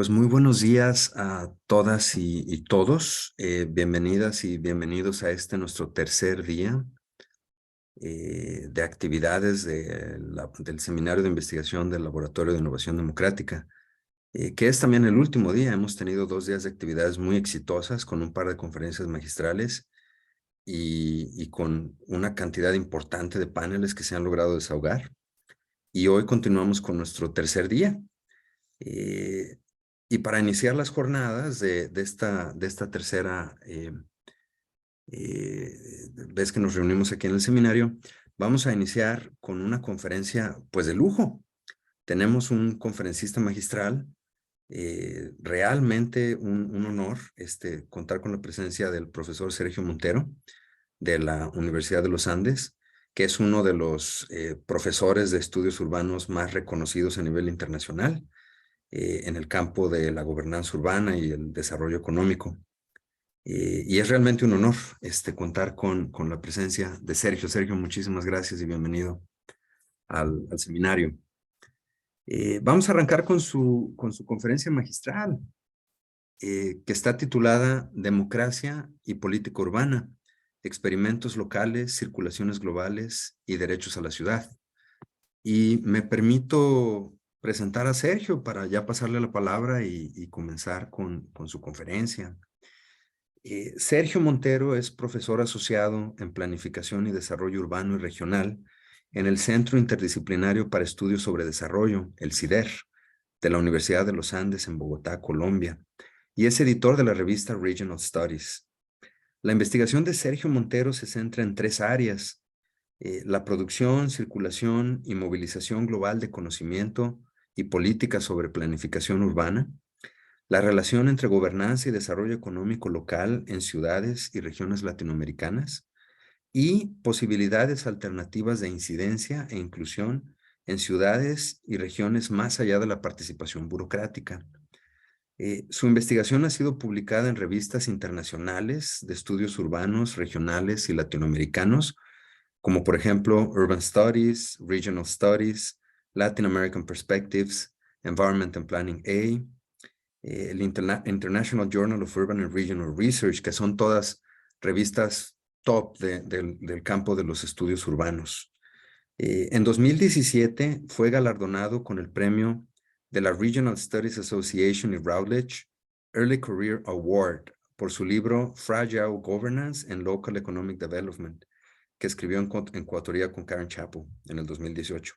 Pues muy buenos días a todas y todos. Bienvenidas y bienvenidos a nuestro tercer día de actividades del Seminario de Investigación del Laboratorio de Innovación Democrática, que es también el último día. Hemos tenido 2 días de actividades muy exitosas con un par de conferencias magistrales y con una cantidad importante de paneles que se han logrado desahogar. Y hoy continuamos con nuestro tercer día. Eh, y para iniciar las jornadas de esta tercera vez que nos reunimos aquí en el seminario, vamos a iniciar con una conferencia pues de lujo. Tenemos un conferencista magistral, realmente un honor contar con la presencia del profesor Sergio Montero de la Universidad de los Andes, que es uno de los profesores de estudios urbanos más reconocidos a nivel internacional en el campo de la gobernanza urbana y el desarrollo económico. Y es realmente un honor contar con la presencia de Sergio. Sergio, muchísimas gracias y bienvenido al seminario. Vamos a arrancar con su conferencia magistral, que está titulada Democracia y Política Urbana, Experimentos Locales, Circulaciones Globales y Derechos a la Ciudad. Y me permito presentar a Sergio para ya pasarle la palabra y comenzar con su conferencia. Sergio Montero es profesor asociado en Planificación y Desarrollo Urbano y Regional en el Centro Interdisciplinario para Estudios sobre Desarrollo, el CIDER, de la Universidad de los Andes en Bogotá, Colombia, y es editor de la revista Regional Studies. La investigación de Sergio Montero se centra en 3 áreas: la producción, circulación y movilización global de conocimiento y políticas sobre planificación urbana, la relación entre gobernanza y desarrollo económico local en ciudades y regiones latinoamericanas, y posibilidades alternativas de incidencia e inclusión en ciudades y regiones más allá de la participación burocrática. Su investigación ha sido publicada en revistas internacionales de estudios urbanos, regionales y latinoamericanos, como por ejemplo Urban Studies, Regional Studies, Latin American Perspectives, Environment and Planning A, el International Journal of Urban and Regional Research, que son todas revistas top del campo de los estudios urbanos. En 2017 fue galardonado con el premio de la Regional Studies Association y Routledge Early Career Award por su libro Fragile Governance and Local Economic Development, que escribió en coautoría con Karen Chappell en el 2018.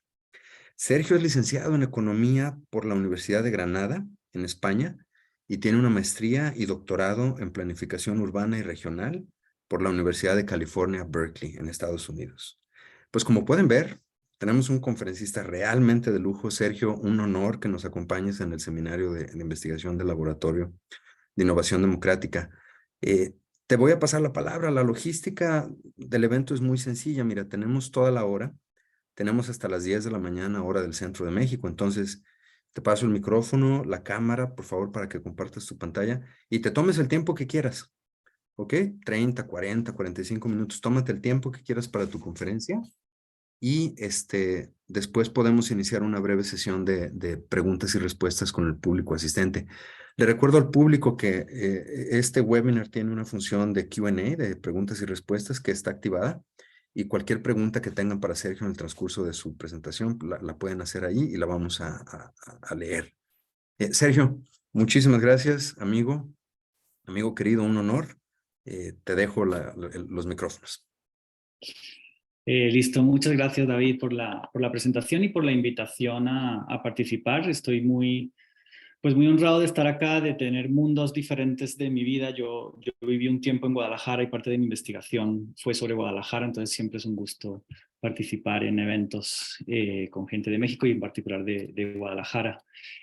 Sergio es licenciado en Economía por la Universidad de Granada, en España, y tiene una maestría y doctorado en Planificación Urbana y Regional por la Universidad de California, Berkeley, en Estados Unidos. Pues como pueden ver, tenemos un conferencista realmente de lujo. Sergio, un honor que nos acompañes en el seminario de investigación del Laboratorio de Innovación Democrática. Eh, Te voy a pasar la palabra. La logística del evento es muy sencilla. Mira, tenemos toda la hora. Tenemos hasta las 10 de la mañana, hora del centro de México. Entonces, te paso el micrófono, la cámara, por favor, para que compartas tu pantalla y te tomes el tiempo que quieras. ¿Ok? 30, 40, 45 minutos. Tómate el tiempo que quieras para tu conferencia y después podemos iniciar una breve sesión de preguntas y respuestas con el público asistente. Le recuerdo al público que este webinar tiene una función de Q&A, de preguntas y respuestas, que está activada, y cualquier pregunta que tengan para Sergio en el transcurso de su presentación la pueden hacer ahí y la vamos a leer. Sergio, muchísimas gracias, amigo querido, un honor. Te dejo los micrófonos. Listo, muchas gracias David por la presentación y por la invitación a participar. Estoy muy honrado de estar acá, de tener mundos diferentes de mi vida. Yo viví un tiempo en Guadalajara y parte de mi investigación fue sobre Guadalajara, entonces siempre es un gusto participar en eventos con gente de México y en particular de Guadalajara.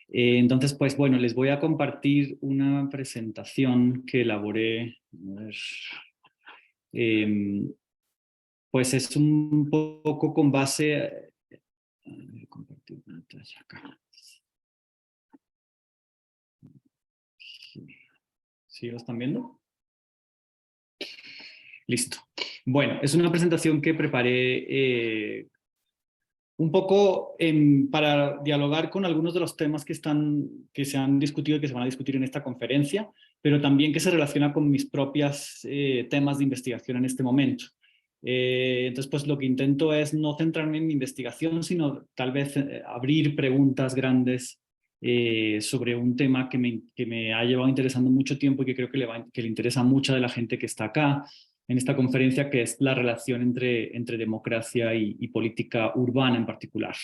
Entonces, pues bueno, les voy a compartir una presentación que elaboré. A ver, pues es un poco con base... compartir pantalla acá. ¿Sí lo están viendo? Listo. Bueno, es una presentación que preparé un poco para dialogar con algunos de los temas que se han discutido y que se van a discutir en esta conferencia, pero también que se relaciona con mis propios temas de investigación en este momento. Entonces, pues lo que intento es no centrarme en mi investigación, sino tal vez abrir preguntas grandes sobre un tema que me ha llevado interesando mucho tiempo y que creo que le interesa a mucha de la gente que está acá en esta conferencia, que es la relación entre democracia y política urbana en particular.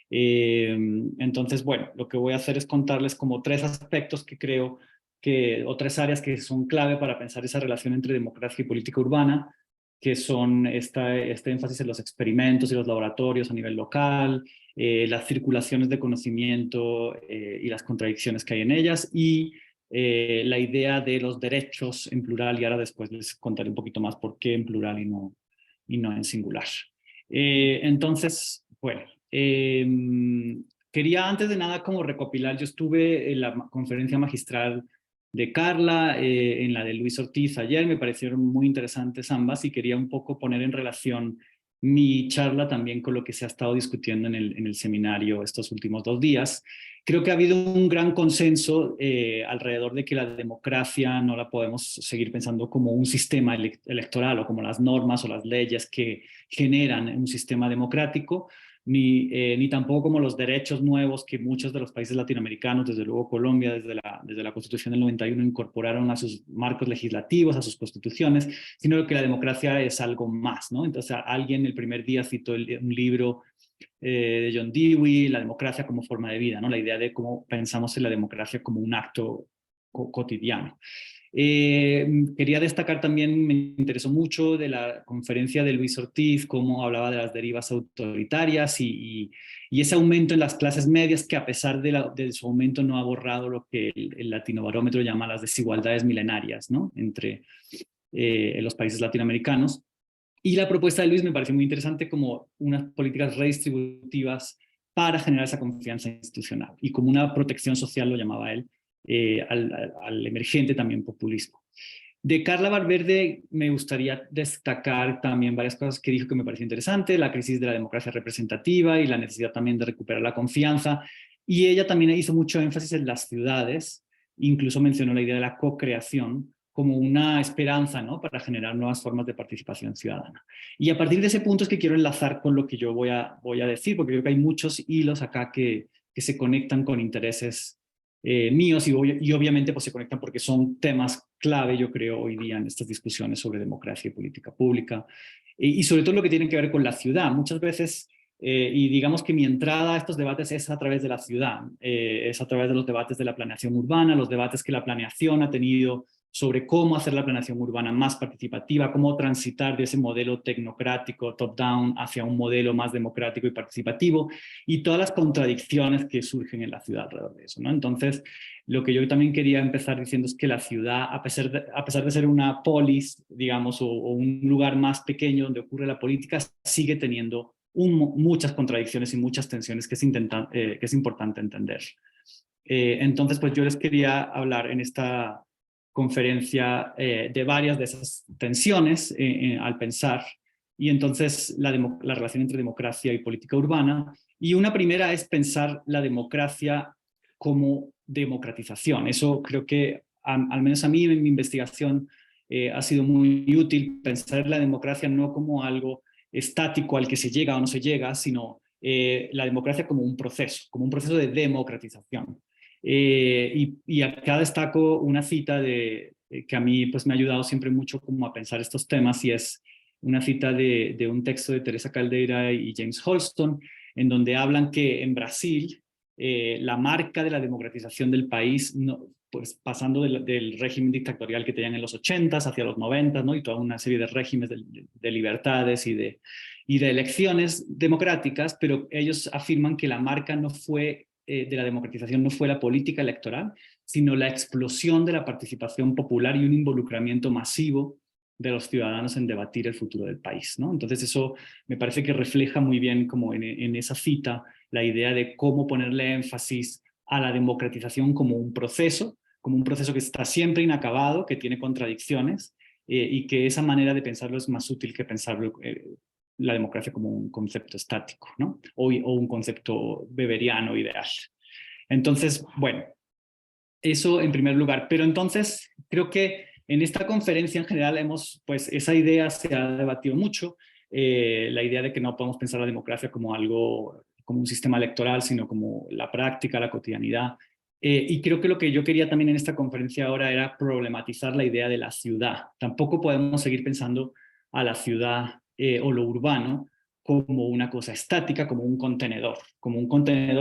Entonces, bueno, lo que voy a hacer es contarles como tres aspectos que creo o tres áreas que son clave para pensar esa relación entre democracia y política urbana, que son este énfasis en los experimentos y los laboratorios a nivel local, las circulaciones de conocimiento y las contradicciones que hay en ellas, y la idea de los derechos en plural, y ahora después les contaré un poquito más por qué en plural y no en singular. Entonces, bueno, quería antes de nada como recopilar, yo estuve en la conferencia magistral de Carla, en la de Luis Ortiz ayer, me parecieron muy interesantes ambas y quería un poco poner en relación mi charla también con lo que se ha estado discutiendo en el seminario estos últimos 2 días. Creo que ha habido un gran consenso alrededor de que la democracia no la podemos seguir pensando como un sistema electoral o como las normas o las leyes que generan un sistema democrático, ni tampoco como los derechos nuevos que muchos de los países latinoamericanos, desde luego Colombia, desde la Constitución del 91, incorporaron a sus marcos legislativos, a sus constituciones, sino que la democracia es algo más, ¿no? Entonces alguien el primer día citó un libro de John Dewey, la democracia como forma de vida, ¿no? La idea de cómo pensamos en la democracia como un acto cotidiano. Quería destacar también, me interesó mucho de la conferencia de Luis Ortiz, cómo hablaba de las derivas autoritarias y ese aumento en las clases medias que a pesar de su aumento no ha borrado lo que el Latinobarómetro llama las desigualdades milenarias, ¿no? Entre los países latinoamericanos. Y la propuesta de Luis me pareció muy interesante como unas políticas redistributivas para generar esa confianza institucional y como una protección social, lo llamaba él, al emergente también populismo. De Carla Valverde me gustaría destacar también varias cosas que dijo que me pareció interesante, la crisis de la democracia representativa y la necesidad también de recuperar la confianza. Y ella también hizo mucho énfasis en las ciudades, incluso mencionó la idea de la co-creación como una esperanza, ¿no?, para generar nuevas formas de participación ciudadana. Y a partir de ese punto es que quiero enlazar con lo que yo voy a decir, porque creo que hay muchos hilos acá que se conectan con intereses míos y obviamente pues se conectan porque son temas clave, yo creo, hoy día en estas discusiones sobre democracia y política pública, y sobre todo lo que tiene que ver con la ciudad. Muchas veces, y digamos que mi entrada a estos debates es a través de la ciudad, es a través de los debates de la planeación urbana, los debates que la planeación ha tenido sobre cómo hacer la planeación urbana más participativa, cómo transitar de ese modelo tecnocrático, top-down, hacia un modelo más democrático y participativo, y todas las contradicciones que surgen en la ciudad alrededor de eso, ¿no? Entonces, lo que yo también quería empezar diciendo es que la ciudad, a pesar de ser una polis, digamos, o un lugar más pequeño donde ocurre la política, sigue teniendo muchas contradicciones y muchas tensiones que es importante entender. Entonces, pues yo les quería hablar en esta conferencia de varias de esas tensiones al pensar, y entonces la relación entre democracia y política urbana. Y una primera es pensar la democracia como democratización. Eso creo que, al menos a mí en mi investigación, ha sido muy útil pensar la democracia no como algo estático al que se llega o no se llega, sino la democracia como un proceso de democratización. Y acá destaco una cita que a mí pues, me ha ayudado siempre mucho como a pensar estos temas, y es una cita de un texto de Teresa Caldeira y James Holston, en donde hablan que en Brasil la marca de la democratización del país, no, pues pasando del régimen dictatorial que tenían en los 80s hacia los 90s, ¿no?, y toda una serie de regímenes de libertades y de elecciones democráticas, pero ellos afirman que la marca no fue de la democratización no fue la política electoral, sino la explosión de la participación popular y un involucramiento masivo de los ciudadanos en debatir el futuro del país, ¿no? Entonces eso me parece que refleja muy bien como en esa cita la idea de cómo ponerle énfasis a la democratización como un proceso que está siempre inacabado, que tiene contradicciones, y que esa manera de pensarlo es más útil que pensarlo la democracia como un concepto estático, ¿no? O un concepto weberiano ideal. Entonces, bueno, eso en primer lugar. Pero entonces creo que en esta conferencia en general pues esa idea se ha debatido mucho, la idea de que no podemos pensar la democracia como algo, como un sistema electoral, sino como la práctica, la cotidianidad. Y creo que lo que yo quería también en esta conferencia ahora era problematizar la idea de la ciudad. Tampoco podemos seguir pensando a la ciudad o lo urbano como una cosa estática, como un contenedor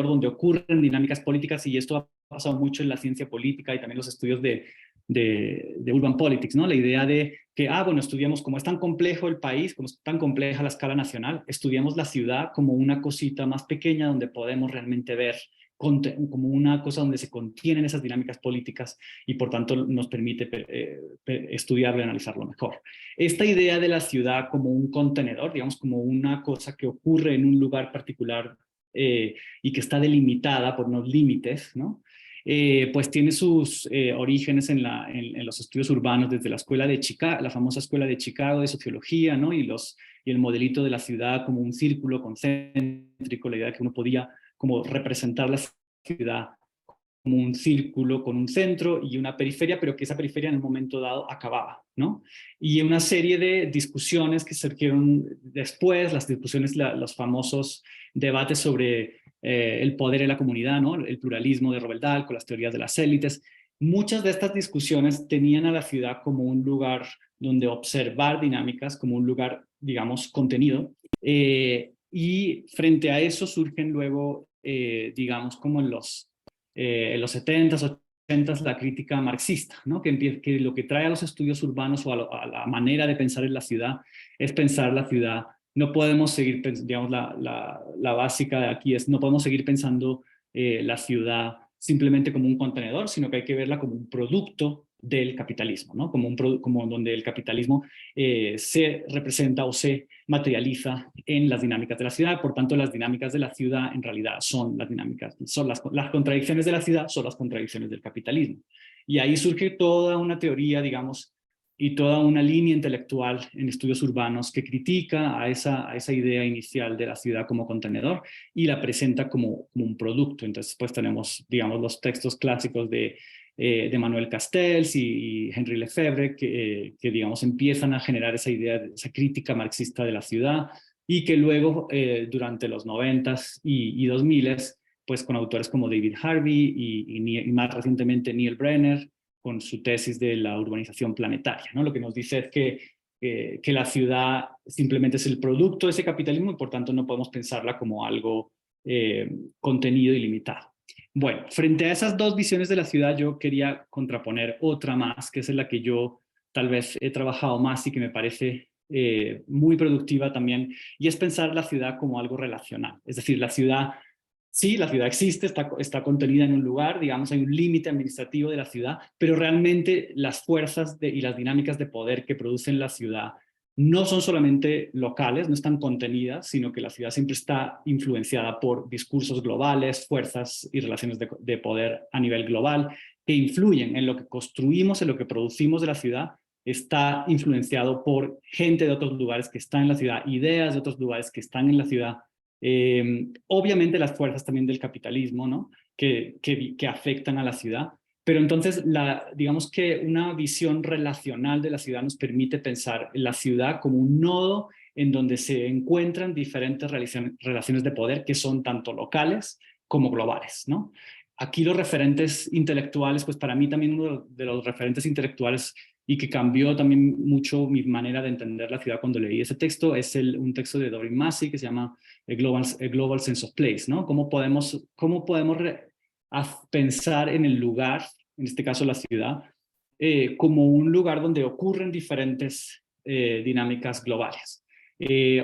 donde ocurren dinámicas políticas, y esto ha pasado mucho en la ciencia política y también los estudios de urban politics, ¿no? La idea de que, bueno, estudiamos como es tan complejo el país, como es tan compleja la escala nacional, estudiamos la ciudad como una cosita más pequeña donde podemos realmente ver como una cosa donde se contienen esas dinámicas políticas y por tanto nos permite estudiarlo y analizarlo mejor. Esta idea de la ciudad como un contenedor, digamos como una cosa que ocurre en un lugar particular y que está delimitada por unos límites, ¿no? Pues tiene sus orígenes en los estudios urbanos desde la escuela de Chicago, la famosa escuela de Chicago de sociología, ¿no? Y el modelito de la ciudad como un círculo concéntrico, la idea de que uno podía como representar la ciudad como un círculo con un centro y una periferia, pero que esa periferia en un momento dado acababa, ¿no? Y una serie de discusiones que surgieron después, las discusiones, los famosos debates sobre el poder en la comunidad, ¿no? El pluralismo de Roald Dahl con las teorías de las élites. Muchas de estas discusiones tenían a la ciudad como un lugar donde observar dinámicas, como un lugar, digamos, contenido. Y frente a eso surgen luego, digamos, como en los 70s, 80s, la crítica marxista, ¿no? Que lo que trae a los estudios urbanos o a la manera de pensar en la ciudad es pensar la ciudad. No podemos seguir, digamos, la básica de aquí es, no podemos seguir pensando la ciudad simplemente como un contenedor, sino que hay que verla como un producto del capitalismo, ¿no? Como donde el capitalismo se representa o se materializa en las dinámicas de la ciudad. Por tanto, las dinámicas de la ciudad en realidad son las dinámicas, son las contradicciones de la ciudad, son las contradicciones del capitalismo. Y ahí surge toda una teoría, digamos, y toda una línea intelectual en estudios urbanos que critica a esa idea inicial de la ciudad como contenedor y la presenta como un producto. Entonces, pues tenemos, digamos, los textos clásicos de Manuel Castells y Henri Lefebvre, digamos, empiezan a generar esa idea, esa crítica marxista de la ciudad, y que luego, durante los 90s y 2000s, pues con autores como David Harvey y más recientemente Neil Brenner, con su tesis de la urbanización planetaria, ¿no? Lo que nos dice es que la ciudad simplemente es el producto de ese capitalismo y por tanto no podemos pensarla como algo contenido y limitado. Bueno, frente a esas dos visiones de la ciudad, yo quería contraponer otra más, que es en la que yo tal vez he trabajado más y que me parece muy productiva también, y es pensar la ciudad como algo relacional. Es decir, la ciudad, sí, la ciudad existe, está contenida en un lugar, digamos, hay un límite administrativo de la ciudad, pero realmente las fuerzas y las dinámicas de poder que producen la ciudad no son solamente locales, no están contenidas, sino que la ciudad siempre está influenciada por discursos globales, fuerzas y relaciones de poder a nivel global, que influyen en lo que construimos, en lo que producimos de la ciudad. Está influenciado por gente de otros lugares que están en la ciudad, ideas de otros lugares que están en la ciudad. Obviamente las fuerzas también del capitalismo, ¿no? que afectan a la ciudad. Pero entonces, digamos que una visión relacional de la ciudad nos permite pensar la ciudad como un nodo en donde se encuentran diferentes relaciones de poder que son tanto locales como globales, ¿no? Aquí los referentes intelectuales, pues para mí también uno de los referentes intelectuales y que cambió también mucho mi manera de entender la ciudad cuando leí ese texto, es un texto de Doreen Massey que se llama A Global Sense of Place, ¿no? ¿Cómo podemos pensar en el lugar, en este caso la ciudad, como un lugar donde ocurren diferentes dinámicas globales?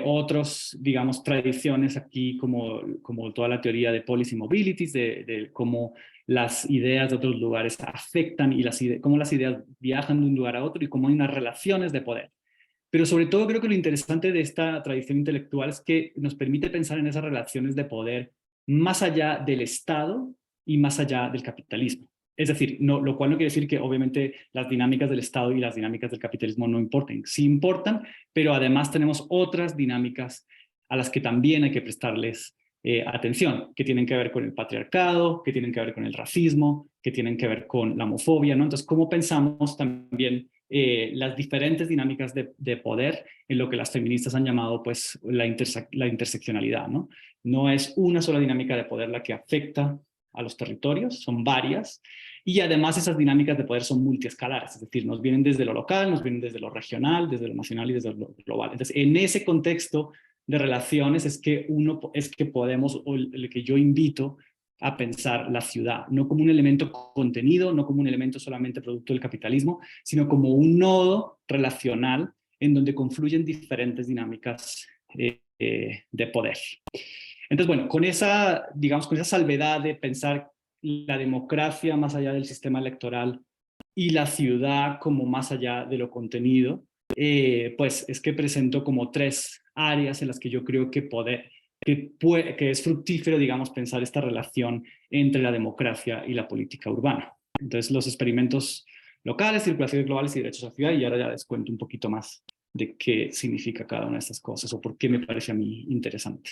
Otros, digamos, tradiciones aquí, como toda la teoría de policy mobilities, de cómo las ideas de otros lugares afectan y cómo las ideas viajan de un lugar a otro y cómo hay unas relaciones de poder. Pero sobre todo creo que lo interesante de esta tradición intelectual es que nos permite pensar en esas relaciones de poder más allá del Estado y más allá del capitalismo. Es decir, no, lo cual no quiere decir que obviamente las dinámicas del Estado y las dinámicas del capitalismo no importen. Sí importan, pero además tenemos otras dinámicas a las que también hay que prestarles atención, que tienen que ver con el patriarcado, que tienen que ver con el racismo, que tienen que ver con la homofobia, ¿no? Entonces, ¿cómo pensamos también las diferentes dinámicas de poder en lo que las feministas han llamado pues la interseccionalidad, ¿no? No es una sola dinámica de poder la que afecta a los territorios, son varias, y además esas dinámicas de poder son multiescalares, es decir, nos vienen desde lo local, nos vienen desde lo regional, desde lo nacional y desde lo global. Entonces, en ese contexto de relaciones es que podemos, o el que yo invito a pensar la ciudad, no como un elemento contenido, no como un elemento solamente producto del capitalismo, sino como un nodo relacional en donde confluyen diferentes dinámicas de poder. Entonces, bueno, con esa, digamos, con esa salvedad de pensar la democracia más allá del sistema electoral y la ciudad como más allá de lo contenido, pues es que presento como tres áreas en las que yo creo que que es fructífero, digamos, pensar esta relación entre la democracia y la política urbana. Entonces, los experimentos locales, circulaciones globales y derechos a la ciudad, y ahora ya les cuento un poquito más de qué significa cada una de estas cosas o por qué me parece a mí interesante.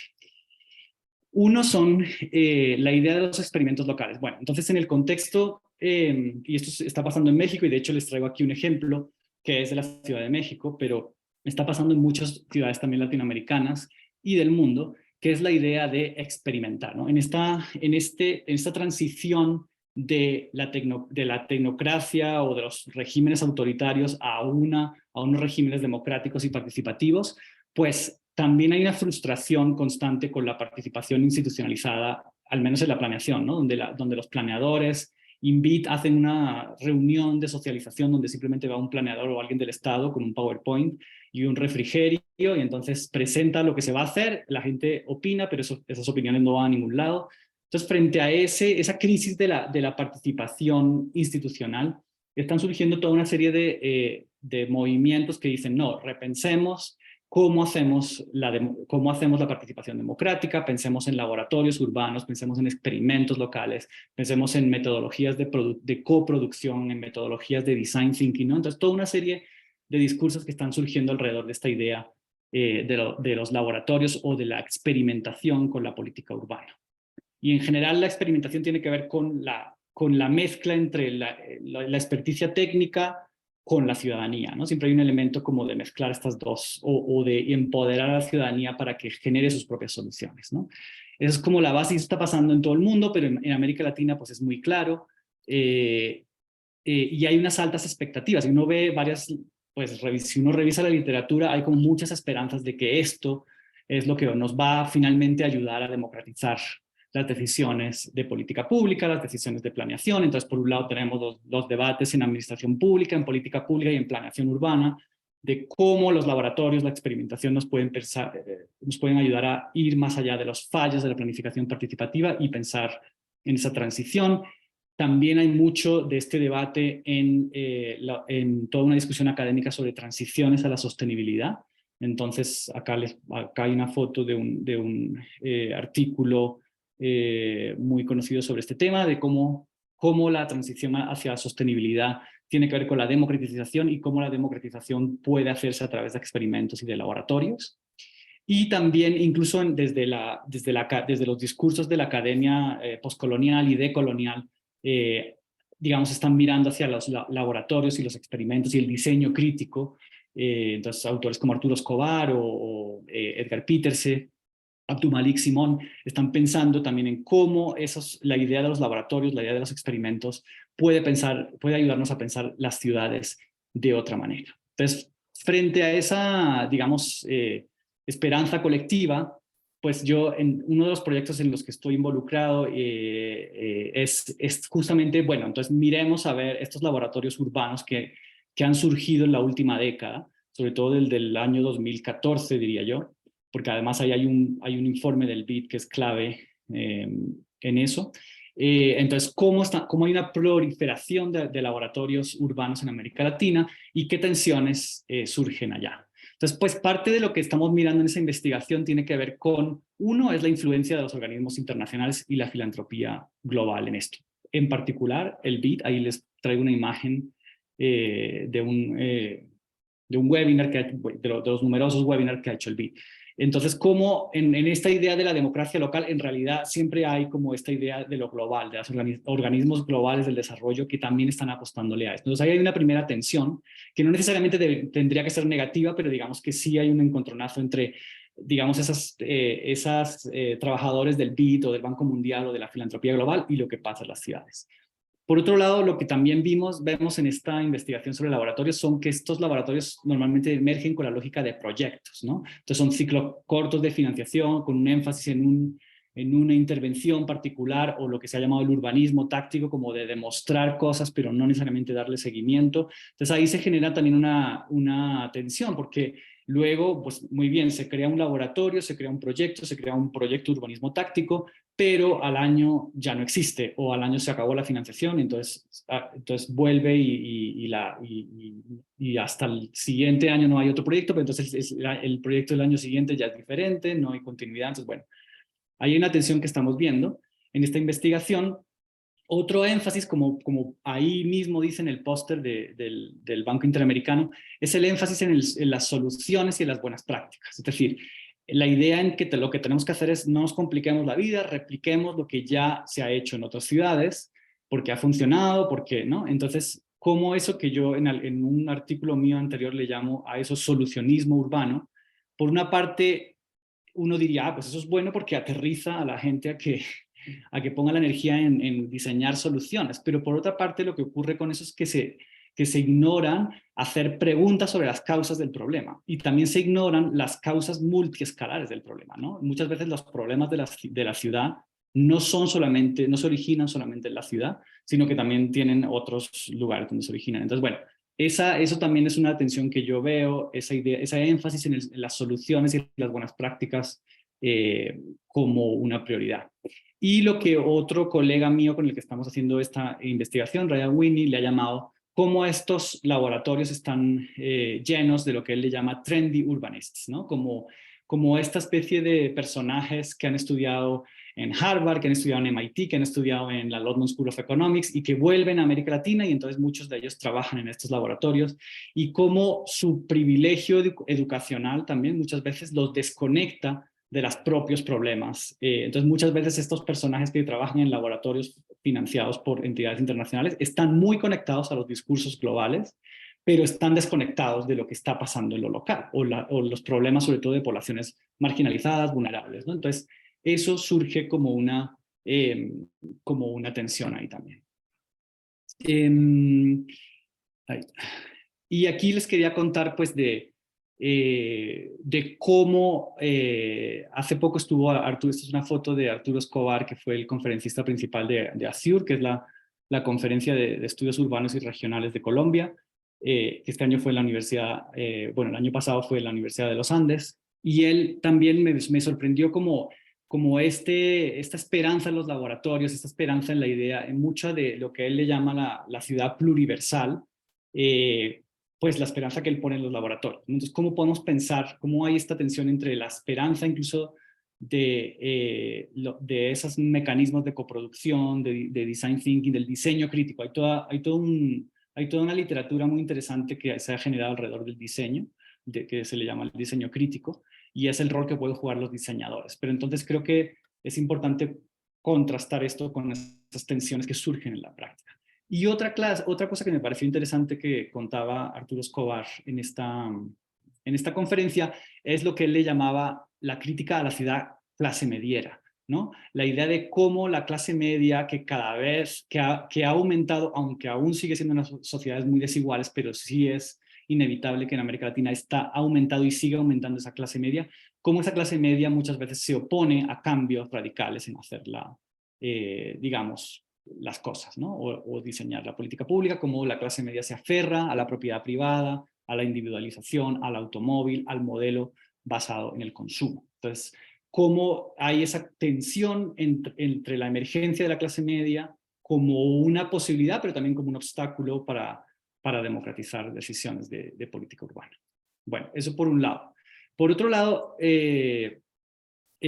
Uno son la idea de los experimentos locales. Bueno, entonces en el contexto, y esto está pasando en México, y de hecho les traigo aquí un ejemplo que es de la Ciudad de México, pero está pasando en muchas ciudades también latinoamericanas y del mundo, que es la idea de experimentar, ¿no? En esta transición de la tecnocracia o de los regímenes autoritarios a unos regímenes democráticos y participativos, pues también hay una frustración constante con la participación institucionalizada, al menos en la planeación, ¿no? Donde los planeadores hacen una reunión de socialización donde simplemente va un planeador o alguien del Estado con un PowerPoint y un refrigerio y entonces presenta lo que se va a hacer, la gente opina, pero esas opiniones no van a ningún lado. Entonces, frente a esa crisis de la participación institucional, están surgiendo toda una serie de movimientos que dicen, no, repensemos cómo hacemos la participación democrática, pensemos en laboratorios urbanos, pensemos en experimentos locales, pensemos en metodologías de coproducción, en metodologías de design thinking, ¿no? Entonces, toda una serie de discursos que están surgiendo alrededor de esta idea de los laboratorios o de la experimentación con la política urbana. Y en general la experimentación tiene que ver con la mezcla entre la experticia técnica con la ciudadanía, ¿no? Siempre hay un elemento como de mezclar estas dos o de empoderar a la ciudadanía para que genere sus propias soluciones, ¿no? Eso es como la base y eso está pasando en todo el mundo, pero en América Latina pues es muy claro y hay unas altas expectativas. Y uno ve pues si uno revisa la literatura, hay como muchas esperanzas de que esto es lo que nos va finalmente a ayudar a democratizar las decisiones de política pública, las decisiones de planeación. Entonces, por un lado tenemos los debates en administración pública, en política pública y en planeación urbana, de cómo los laboratorios, la experimentación nos pueden ayudar a ir más allá de los fallos de la planificación participativa y pensar en esa transición. También hay mucho de este debate en toda una discusión académica sobre transiciones a la sostenibilidad. Entonces, acá hay una foto de un artículo muy conocido sobre este tema, de cómo la transición hacia la sostenibilidad tiene que ver con la democratización y cómo la democratización puede hacerse a través de experimentos y de laboratorios. Y también incluso desde los discursos de la academia postcolonial y decolonial, digamos, están mirando hacia los laboratorios y los experimentos y el diseño crítico. Entonces, autores como Arturo Escobar o Edgar Peterse, Abdul-Malik Simón, están pensando también en cómo la idea de los laboratorios, la idea de los experimentos puede ayudarnos a pensar las ciudades de otra manera. Entonces, frente a esa, digamos, esperanza colectiva, pues yo en uno de los proyectos en los que estoy involucrado es justamente, bueno, entonces miremos a ver estos laboratorios urbanos que han surgido en la última década, sobre todo del año 2014, diría yo, porque además ahí hay un informe del BID que es clave en eso. Entonces, ¿cómo hay una proliferación de laboratorios urbanos en América Latina y qué tensiones surgen allá? Entonces, pues parte de lo que estamos mirando en esa investigación tiene que ver con, uno, es la influencia de los organismos internacionales y la filantropía global en esto. en particular el BID. Ahí les traigo una imagen de un webinar, de los numerosos webinars que ha hecho el BID. Entonces, como en esta idea de la democracia local, en realidad siempre hay como esta idea de lo global, de los organismos globales del desarrollo que también están apostándole a esto. Entonces, ahí hay una primera tensión que no necesariamente tendría que ser negativa, pero digamos que sí hay un encontronazo entre, digamos, esas trabajadores del BID o del Banco Mundial o de la filantropía global y lo que pasa en las ciudades. Por otro lado, lo que también vemos en esta investigación sobre laboratorios son que estos laboratorios normalmente emergen con la lógica de proyectos, ¿no? Entonces son ciclos cortos de financiación con un énfasis en una intervención particular o lo que se ha llamado el urbanismo táctico, como de demostrar cosas pero no necesariamente darle seguimiento. Entonces ahí se genera también una tensión porque luego, pues muy bien, se crea un laboratorio, se crea un proyecto de urbanismo táctico, pero al año ya no existe o al año se acabó la financiación, entonces vuelve y hasta el siguiente año no hay otro proyecto, pero entonces el proyecto del año siguiente ya es diferente, no hay continuidad. Entonces, bueno, hay una tensión que estamos viendo en esta investigación. Otro énfasis, como ahí mismo dice en el póster del Banco Interamericano, es el énfasis en las soluciones y en las buenas prácticas. Es decir, la idea en que lo que tenemos que hacer es no nos compliquemos la vida, repliquemos lo que ya se ha hecho en otras ciudades, porque ha funcionado, porque, ¿no? Entonces, como eso que yo en un artículo mío anterior le llamo a eso solucionismo urbano, por una parte uno diría, pues eso es bueno porque aterriza a la gente a que ponga la energía en diseñar soluciones, pero por otra parte lo que ocurre con eso es que se ignoran hacer preguntas sobre las causas del problema y también se ignoran las causas multiescalares del problema, ¿no? Muchas veces los problemas de la ciudad no se originan solamente en la ciudad, sino que también tienen otros lugares donde se originan. Entonces, bueno, eso también es una tensión que yo veo, esa idea, ese énfasis en las soluciones y las buenas prácticas como una prioridad. Y lo que otro colega mío con el que estamos haciendo esta investigación, Ryan Whitney, le ha llamado cómo estos laboratorios están llenos de lo que él le llama trendy urbanists, ¿no? Como esta especie de personajes que han estudiado en Harvard, que han estudiado en MIT, que han estudiado en la London School of Economics y que vuelven a América Latina y entonces muchos de ellos trabajan en estos laboratorios y cómo su privilegio educacional también muchas veces los desconecta de los propios problemas. Entonces muchas veces estos personajes que trabajan en laboratorios financiados por entidades internacionales están muy conectados a los discursos globales, pero están desconectados de lo que está pasando en lo local o los problemas sobre todo de poblaciones marginalizadas, vulnerables, ¿no? Entonces eso surge como una tensión ahí también. Ahí. Y aquí les quería contar pues de cómo hace poco estuvo Arturo, esta es una foto de Arturo Escobar, que fue el conferencista principal de ASUR, que es la conferencia de estudios urbanos y regionales de Colombia, que este año fue en la universidad, bueno, el año pasado fue en la Universidad de los Andes, y él también me sorprendió como esta esperanza en los laboratorios, esta esperanza en la idea, en mucha de lo que él le llama la ciudad pluriversal, pues la esperanza que él pone en los laboratorios. Entonces, ¿cómo podemos pensar, cómo hay esta tensión entre la esperanza incluso de esos mecanismos de coproducción, de design thinking, del diseño crítico? Hay toda una literatura muy interesante que se ha generado alrededor del diseño, que se le llama el diseño crítico, y es el rol que pueden jugar los diseñadores. Pero entonces creo que es importante contrastar esto con esas tensiones que surgen en la práctica. Y otra cosa que me pareció interesante que contaba Arturo Escobar en esta conferencia es lo que él le llamaba la crítica a la ciudad clase mediera, ¿no? La idea de cómo la clase media, que cada vez que ha aumentado, aunque aún sigue siendo unas sociedades muy desiguales, pero sí es inevitable que en América Latina ha aumentado y sigue aumentando esa clase media, cómo esa clase media muchas veces se opone a cambios radicales en hacerla, digamos, las cosas, ¿no? O diseñar la política pública, cómo la clase media se aferra a la propiedad privada, a la individualización, al automóvil, al modelo basado en el consumo. Entonces, cómo hay esa tensión entre la emergencia de la clase media como una posibilidad, pero también como un obstáculo para democratizar decisiones de política urbana. Bueno, eso por un lado. Por otro lado,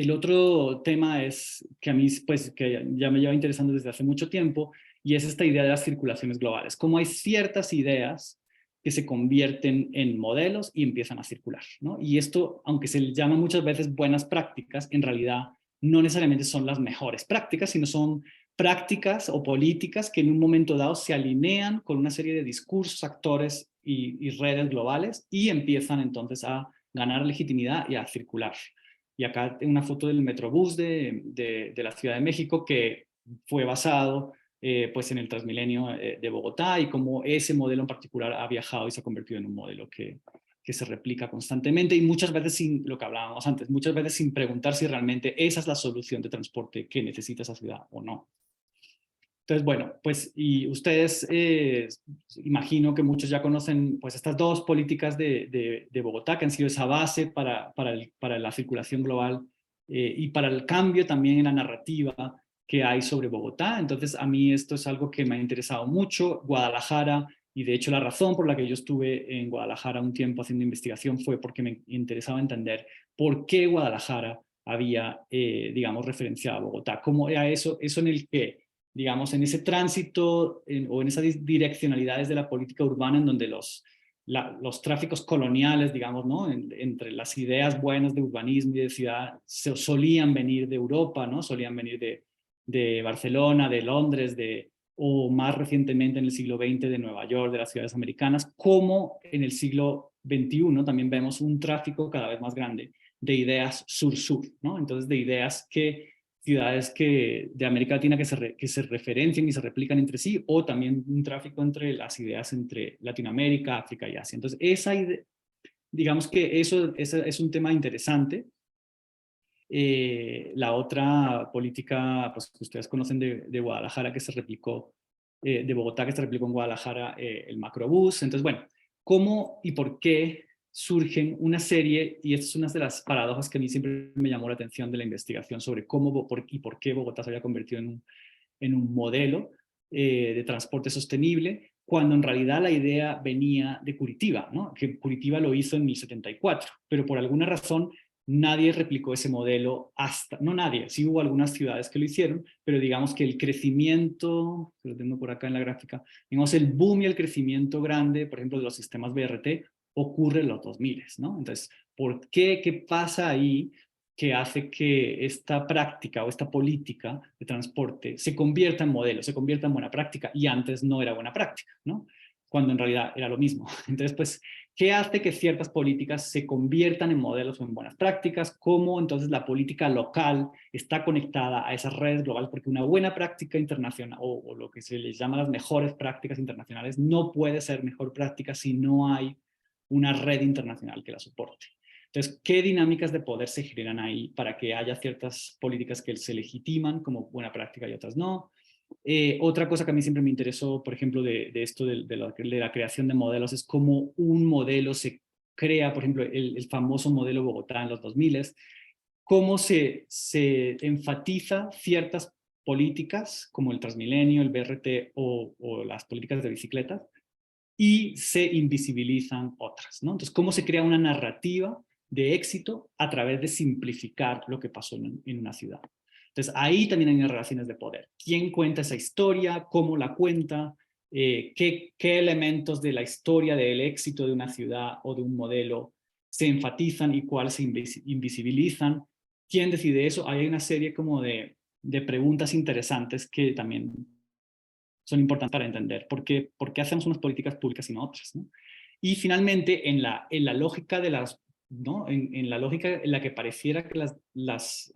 el otro tema es que a mí, pues, que ya me lleva interesando desde hace mucho tiempo, y es esta idea de las circulaciones globales. Cómo hay ciertas ideas que se convierten en modelos y empiezan a circular, ¿no? Y esto, aunque se les llama muchas veces buenas prácticas, en realidad no necesariamente son las mejores prácticas, sino son prácticas o políticas que en un momento dado se alinean con una serie de discursos, actores y redes globales y empiezan entonces a ganar legitimidad y a circular. Y acá tengo una foto del Metrobús de la Ciudad de México que fue basado pues en el Transmilenio de Bogotá y cómo ese modelo en particular ha viajado y se ha convertido en un modelo que se replica constantemente y muchas veces sin, lo que hablábamos antes, muchas veces sin preguntar si realmente esa es la solución de transporte que necesita esa ciudad o no. Entonces, bueno, pues y ustedes, imagino que muchos ya conocen pues estas dos políticas de Bogotá que han sido esa base para la circulación global y para el cambio también en la narrativa que hay sobre Bogotá. Entonces, a mí esto es algo que me ha interesado mucho. Guadalajara, y de hecho la razón por la que yo estuve en Guadalajara un tiempo haciendo investigación fue porque me interesaba entender por qué Guadalajara había, digamos, referenciado a Bogotá. ¿Cómo era eso en el que digamos, en ese tránsito o en esas direccionalidades de la política urbana en donde los tráficos coloniales, digamos, ¿no? Entre las ideas buenas de urbanismo y de ciudad solían venir de Europa, ¿no? Solían venir de Barcelona, de Londres, o más recientemente en el siglo XX de Nueva York, de las ciudades americanas, como en el siglo XXI también vemos un tráfico cada vez más grande de ideas sur-sur, ¿no? Entonces, de ideas ciudades de América Latina que se referencian y se replican entre sí, o también un tráfico entre las ideas entre Latinoamérica, África y Asia. Entonces, digamos que eso es un tema interesante. La otra política pues, que ustedes conocen de Guadalajara que se replicó, de Bogotá que se replicó en Guadalajara, el macrobús. Entonces, bueno, ¿cómo y por qué surgen una serie, y esta es una de las paradojas que a mí siempre me llamó la atención de la investigación sobre cómo y por qué Bogotá se había convertido en un modelo de transporte sostenible, cuando en realidad la idea venía de Curitiba, ¿no? Que Curitiba lo hizo en 1074, pero por alguna razón nadie replicó ese modelo no nadie, sí hubo algunas ciudades que lo hicieron, pero digamos que el crecimiento, lo tengo por acá en la gráfica, digamos el boom y el crecimiento grande, por ejemplo, de los sistemas BRT, ocurre en los 2000, ¿no? Entonces, ¿por qué? ¿Qué pasa ahí que hace que esta práctica o esta política de transporte se convierta en modelo, se convierta en buena práctica y antes no era buena práctica, ¿no? Cuando en realidad era lo mismo. Entonces, pues, ¿qué hace que ciertas políticas se conviertan en modelos o en buenas prácticas? ¿Cómo entonces la política local está conectada a esas redes globales? Porque una buena práctica internacional o lo que se les llama las mejores prácticas internacionales no puede ser mejor práctica si no hay una red internacional que la soporte. Entonces, ¿qué dinámicas de poder se generan ahí para que haya ciertas políticas que se legitiman como buena práctica y otras no? Otra cosa que a mí siempre me interesó, por ejemplo, de esto de la creación de modelos, es cómo un modelo se crea, por ejemplo, el famoso modelo Bogotá en los 2000, cómo se enfatiza ciertas políticas como el Transmilenio, el BRT o las políticas de bicicletas, y se invisibilizan otras, ¿no? Entonces, ¿cómo se crea una narrativa de éxito a través de simplificar lo que pasó en una ciudad? Entonces, ahí también hay relaciones de poder. ¿Quién cuenta esa historia? ¿Cómo la cuenta? ¿Qué elementos de la historia del éxito de una ciudad o de un modelo se enfatizan y cuáles se invisibilizan? ¿Quién decide eso? Hay una serie como de preguntas interesantes que también son importantes para entender por qué hacemos unas políticas públicas y no otras, ¿no? Y finalmente, en la lógica de las, ¿no? En la lógica en la que pareciera que las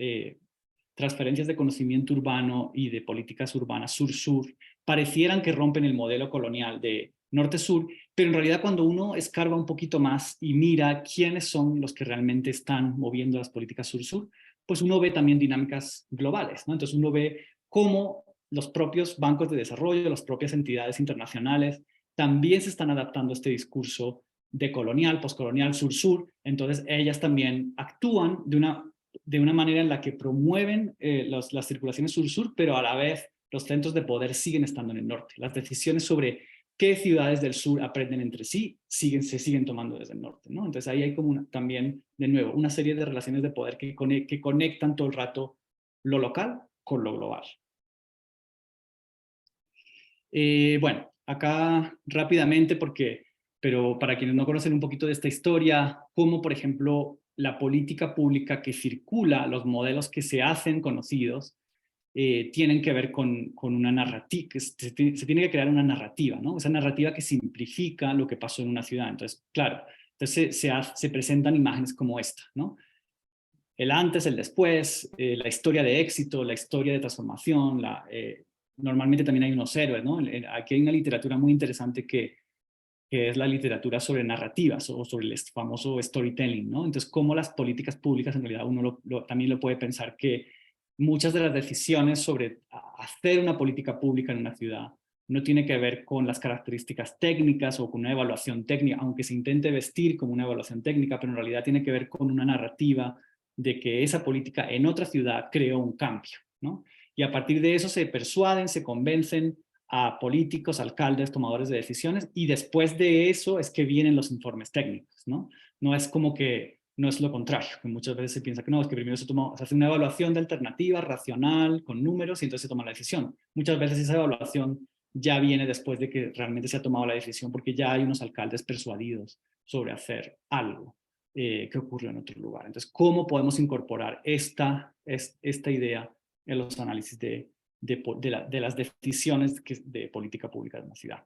transferencias de conocimiento urbano y de políticas urbanas sur-sur parecieran que rompen el modelo colonial de norte-sur, pero en realidad cuando uno escarba un poquito más y mira quiénes son los que realmente están moviendo las políticas sur-sur, pues uno ve también dinámicas globales, ¿no? Entonces uno ve cómo los propios bancos de desarrollo, las propias entidades internacionales, también se están adaptando a este discurso de colonial, postcolonial, sur-sur. Entonces ellas también actúan de una manera en la que promueven las circulaciones sur-sur, pero a la vez los centros de poder siguen estando en el norte. Las decisiones sobre qué ciudades del sur aprenden entre sí, se siguen tomando desde el norte, ¿no? Entonces ahí hay como también, de nuevo, una serie de relaciones de poder que conectan todo el rato lo local con lo global. Bueno, acá rápidamente, pero para quienes no conocen un poquito de esta historia, como por ejemplo la política pública que circula, los modelos que se hacen conocidos, tienen que ver con una narrativa, se tiene que crear una narrativa, ¿no? Esa narrativa que simplifica lo que pasó en una ciudad. Entonces, claro, entonces se presentan imágenes como esta, ¿no? El antes, el después, la historia de éxito, la historia de transformación, normalmente también hay unos héroes, ¿no? Aquí hay una literatura muy interesante que es la literatura sobre narrativas o sobre el famoso storytelling, ¿no? Entonces, cómo las políticas públicas, en realidad uno también lo puede pensar que muchas de las decisiones sobre hacer una política pública en una ciudad no tiene que ver con las características técnicas o con una evaluación técnica, aunque se intente vestir como una evaluación técnica, pero en realidad tiene que ver con una narrativa de que esa política en otra ciudad creó un cambio, ¿no? Y a partir de eso se persuaden, se convencen a políticos, alcaldes, tomadores de decisiones, y después de eso es que vienen los informes técnicos, ¿no? No es como que, no es lo contrario, que muchas veces se piensa que no, es que primero se hace una evaluación de alternativa, racional, con números, y entonces se toma la decisión. Muchas veces esa evaluación ya viene después de que realmente se ha tomado la decisión, porque ya hay unos alcaldes persuadidos sobre hacer algo que ocurrió en otro lugar. Entonces, ¿cómo podemos incorporar esta idea en los análisis de las decisiones de política pública de una ciudad?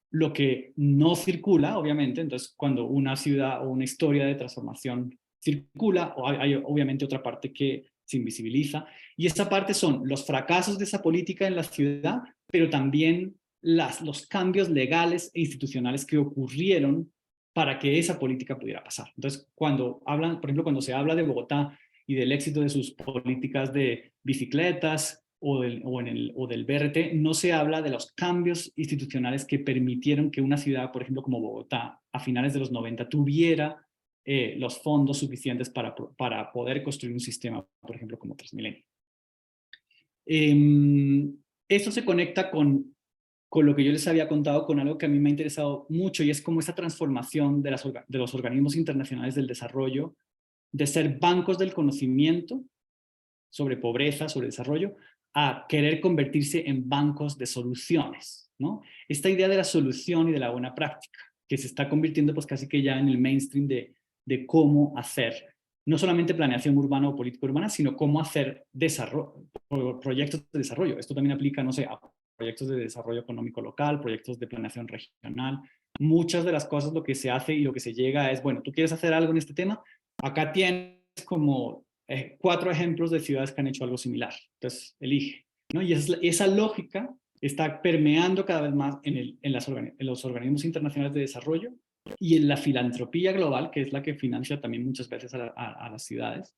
Lo que no circula, obviamente, entonces cuando una ciudad o una historia de transformación circula, hay obviamente otra parte que se invisibiliza, y esa parte son los fracasos de esa política en la ciudad, pero también los cambios legales e institucionales que ocurrieron para que esa política pudiera pasar. Entonces, cuando hablan, por ejemplo, cuando se habla de Bogotá y del éxito de sus políticas de bicicletas, o del BRT, no se habla de los cambios institucionales que permitieron que una ciudad, por ejemplo, como Bogotá, a finales de los 90, tuviera los fondos suficientes para poder construir un sistema, por ejemplo, como Transmilenio. Esto se conecta con lo que yo les había contado, con algo que a mí me ha interesado mucho, y es como esa transformación de los organismos internacionales del desarrollo, de ser bancos del conocimiento sobre pobreza, sobre desarrollo, a querer convertirse en bancos de soluciones, ¿no? Esta idea de la solución y de la buena práctica, que se está convirtiendo pues casi que ya en el mainstream de cómo hacer, no solamente planeación urbana o política urbana, sino cómo hacer proyectos de desarrollo. Esto también aplica, no sé, a proyectos de desarrollo económico local, proyectos de planeación regional. Muchas de las cosas lo que se hace y lo que se llega es, bueno, tú quieres hacer algo en este tema, acá tienes como 4 ejemplos de ciudades que han hecho algo similar. Entonces, elige, ¿no? Y esa lógica está permeando cada vez más en los organismos internacionales de desarrollo y en la filantropía global, que es la que financia también muchas veces a las ciudades.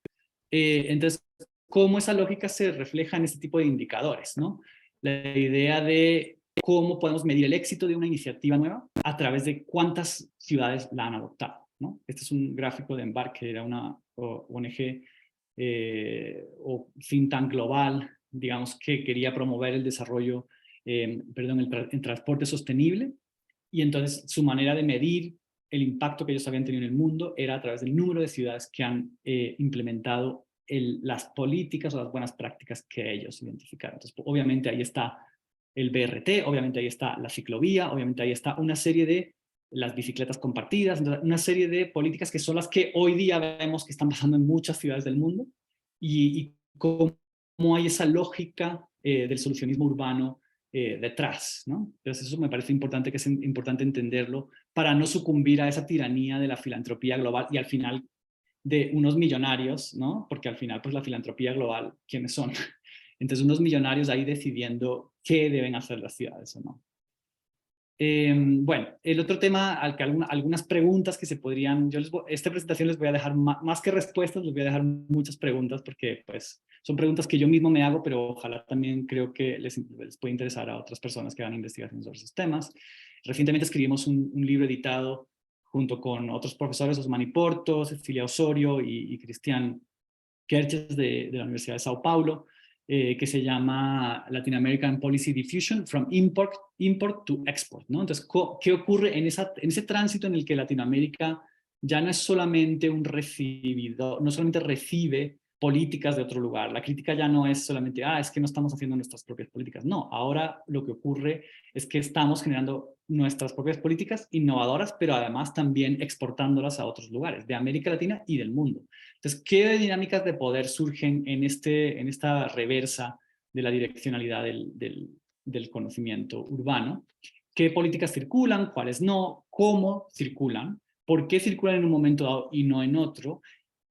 Entonces, cómo esa lógica se refleja en este tipo de indicadores, ¿no? La idea de cómo podemos medir el éxito de una iniciativa nueva a través de cuántas ciudades la han adoptado, ¿no? Este es un gráfico de Embark, que era una ONG o think tank global, digamos, que quería promover el desarrollo, el transporte sostenible, y entonces su manera de medir el impacto que ellos habían tenido en el mundo era a través del número de ciudades que han implementado las políticas o las buenas prácticas que ellos identificaron. Entonces, obviamente ahí está el BRT, obviamente ahí está la ciclovía, obviamente ahí está una serie de las bicicletas compartidas, una serie de políticas que son las que hoy día vemos que están pasando en muchas ciudades del mundo, y cómo hay esa lógica del solucionismo urbano detrás, ¿no? Entonces eso me parece importante, que es importante entenderlo para no sucumbir a esa tiranía de la filantropía global y al final de unos millonarios, ¿no? Porque al final, pues la filantropía global, ¿quiénes son? Entonces unos millonarios ahí decidiendo qué deben hacer las ciudades o no. Bueno, el otro tema al que algunas preguntas que se podrían, esta presentación les voy a dejar más que respuestas, les voy a dejar muchas preguntas, porque pues son preguntas que yo mismo me hago, pero ojalá también creo que les puede interesar a otras personas que hagan investigación sobre esos temas. Recientemente escribimos un libro editado junto con otros profesores, Osmani Porto, Cecilia Osorio y Cristian Kerches de la Universidad de Sao Paulo, que se llama Latin American Policy Diffusion from Import to Export, ¿no? Entonces, ¿qué ocurre en ese tránsito en el que Latinoamérica ya no es solamente un recibidor, no solamente recibe políticas de otro lugar? La crítica ya no es solamente, es que no estamos haciendo nuestras propias políticas. No, ahora lo que ocurre es que estamos generando nuestras propias políticas innovadoras, pero además también exportándolas a otros lugares de América Latina y del mundo. Entonces, ¿qué dinámicas de poder surgen en esta reversa de la direccionalidad del conocimiento urbano? ¿Qué políticas circulan? ¿Cuáles no? ¿Cómo circulan? ¿Por qué circulan en un momento dado y no en otro?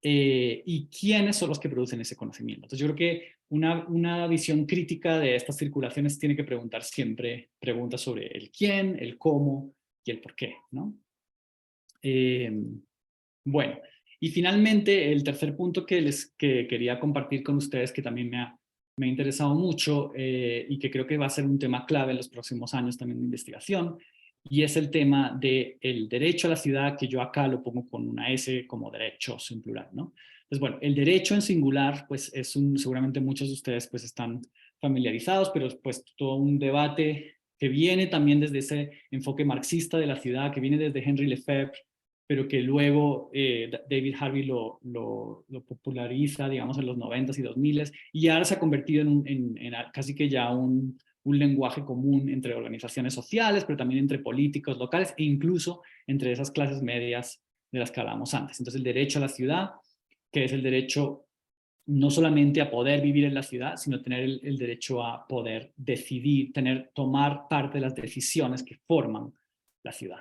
¿Y quiénes son los que producen ese conocimiento? Entonces, yo creo que una visión crítica de estas circulaciones tiene que preguntar siempre preguntas sobre el quién, el cómo y el por qué, ¿no? Bueno, y finalmente el tercer punto que quería compartir con ustedes, que también me ha interesado mucho y que creo que va a ser un tema clave en los próximos años también de investigación, y es el tema del derecho a la ciudad, que yo acá lo pongo con una S como derechos en plural, ¿no? Entonces, bueno, el derecho en singular, pues seguramente muchos de ustedes pues están familiarizados, pero pues todo un debate que viene también desde ese enfoque marxista de la ciudad, que viene desde Henry Lefebvre, pero que luego David Harvey lo populariza, digamos, en los 90s y 2000s, y ahora se ha convertido en casi que ya un lenguaje común entre organizaciones sociales, pero también entre políticos locales e incluso entre esas clases medias de las que hablábamos antes. Entonces, el derecho a la ciudad, que es el derecho no solamente a poder vivir en la ciudad, sino tener el derecho a poder decidir, tomar parte de las decisiones que forman la ciudad.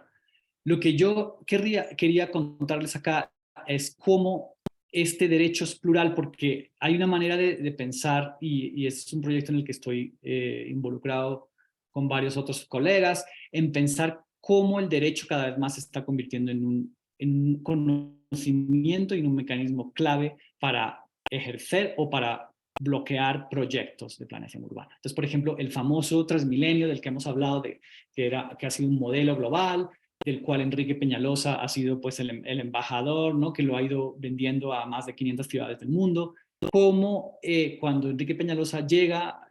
Lo que yo quería contarles acá es cómo este derecho es plural, porque hay una manera de pensar, y es un proyecto en el que estoy involucrado con varios otros colegas, en pensar cómo el derecho cada vez más se está convirtiendo en un conocimiento y en un mecanismo clave para ejercer o para bloquear proyectos de planeación urbana. Entonces, por ejemplo, el famoso Transmilenio del que hemos hablado, que ha sido un modelo global, del cual Enrique Peñalosa ha sido pues el embajador, ¿no? Que lo ha ido vendiendo a más de 500 ciudades del mundo. Como cuando Enrique Peñalosa llega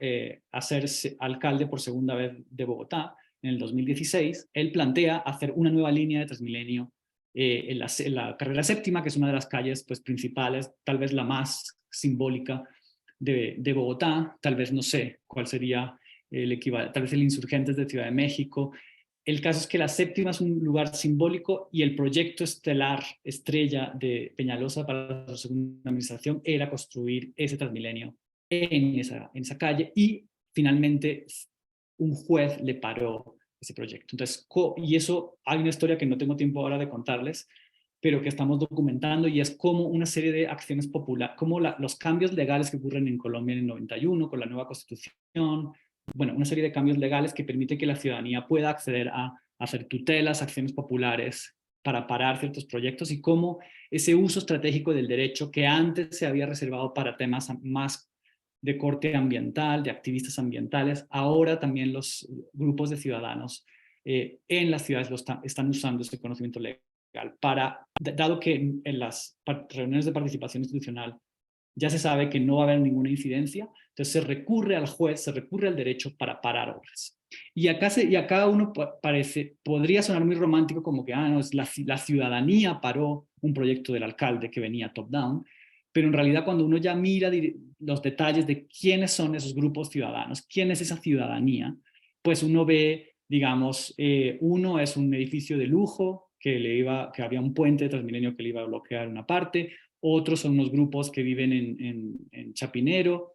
a ser alcalde por segunda vez de Bogotá, en el 2016, él plantea hacer una nueva línea de Transmilenio en la carrera séptima, que es una de las calles pues, principales, tal vez la más simbólica de Bogotá, tal vez no sé cuál sería el equivalente, tal vez el Insurgentes de Ciudad de México. El caso es que la séptima es un lugar simbólico y el proyecto estelar estrella de Peñalosa para su segunda administración era construir ese Transmilenio en esa calle, y finalmente un juez le paró ese proyecto. Entonces, y eso hay una historia que no tengo tiempo ahora de contarles, pero que estamos documentando, y es como una serie de acciones populares, como los cambios legales que ocurren en Colombia en el 91 con la nueva constitución, bueno, una serie de cambios legales que permite que la ciudadanía pueda acceder a hacer tutelas, acciones populares para parar ciertos proyectos, y cómo ese uso estratégico del derecho que antes se había reservado para temas más de corte ambiental, de activistas ambientales, ahora también los grupos de ciudadanos en las ciudades están usando este conocimiento legal dado que en las reuniones de participación institucional ya se sabe que no va a haber ninguna incidencia, entonces se recurre al juez, se recurre al derecho para parar obras. Y acá uno podría sonar muy romántico, como que no, es la ciudadanía paró un proyecto del alcalde que venía top-down, pero en realidad cuando uno ya mira los detalles de quiénes son esos grupos ciudadanos, quién es esa ciudadanía, pues uno ve, digamos, uno es un edificio de lujo, que había un puente de Transmilenio que le iba a bloquear una parte. Otros son unos grupos que viven en Chapinero,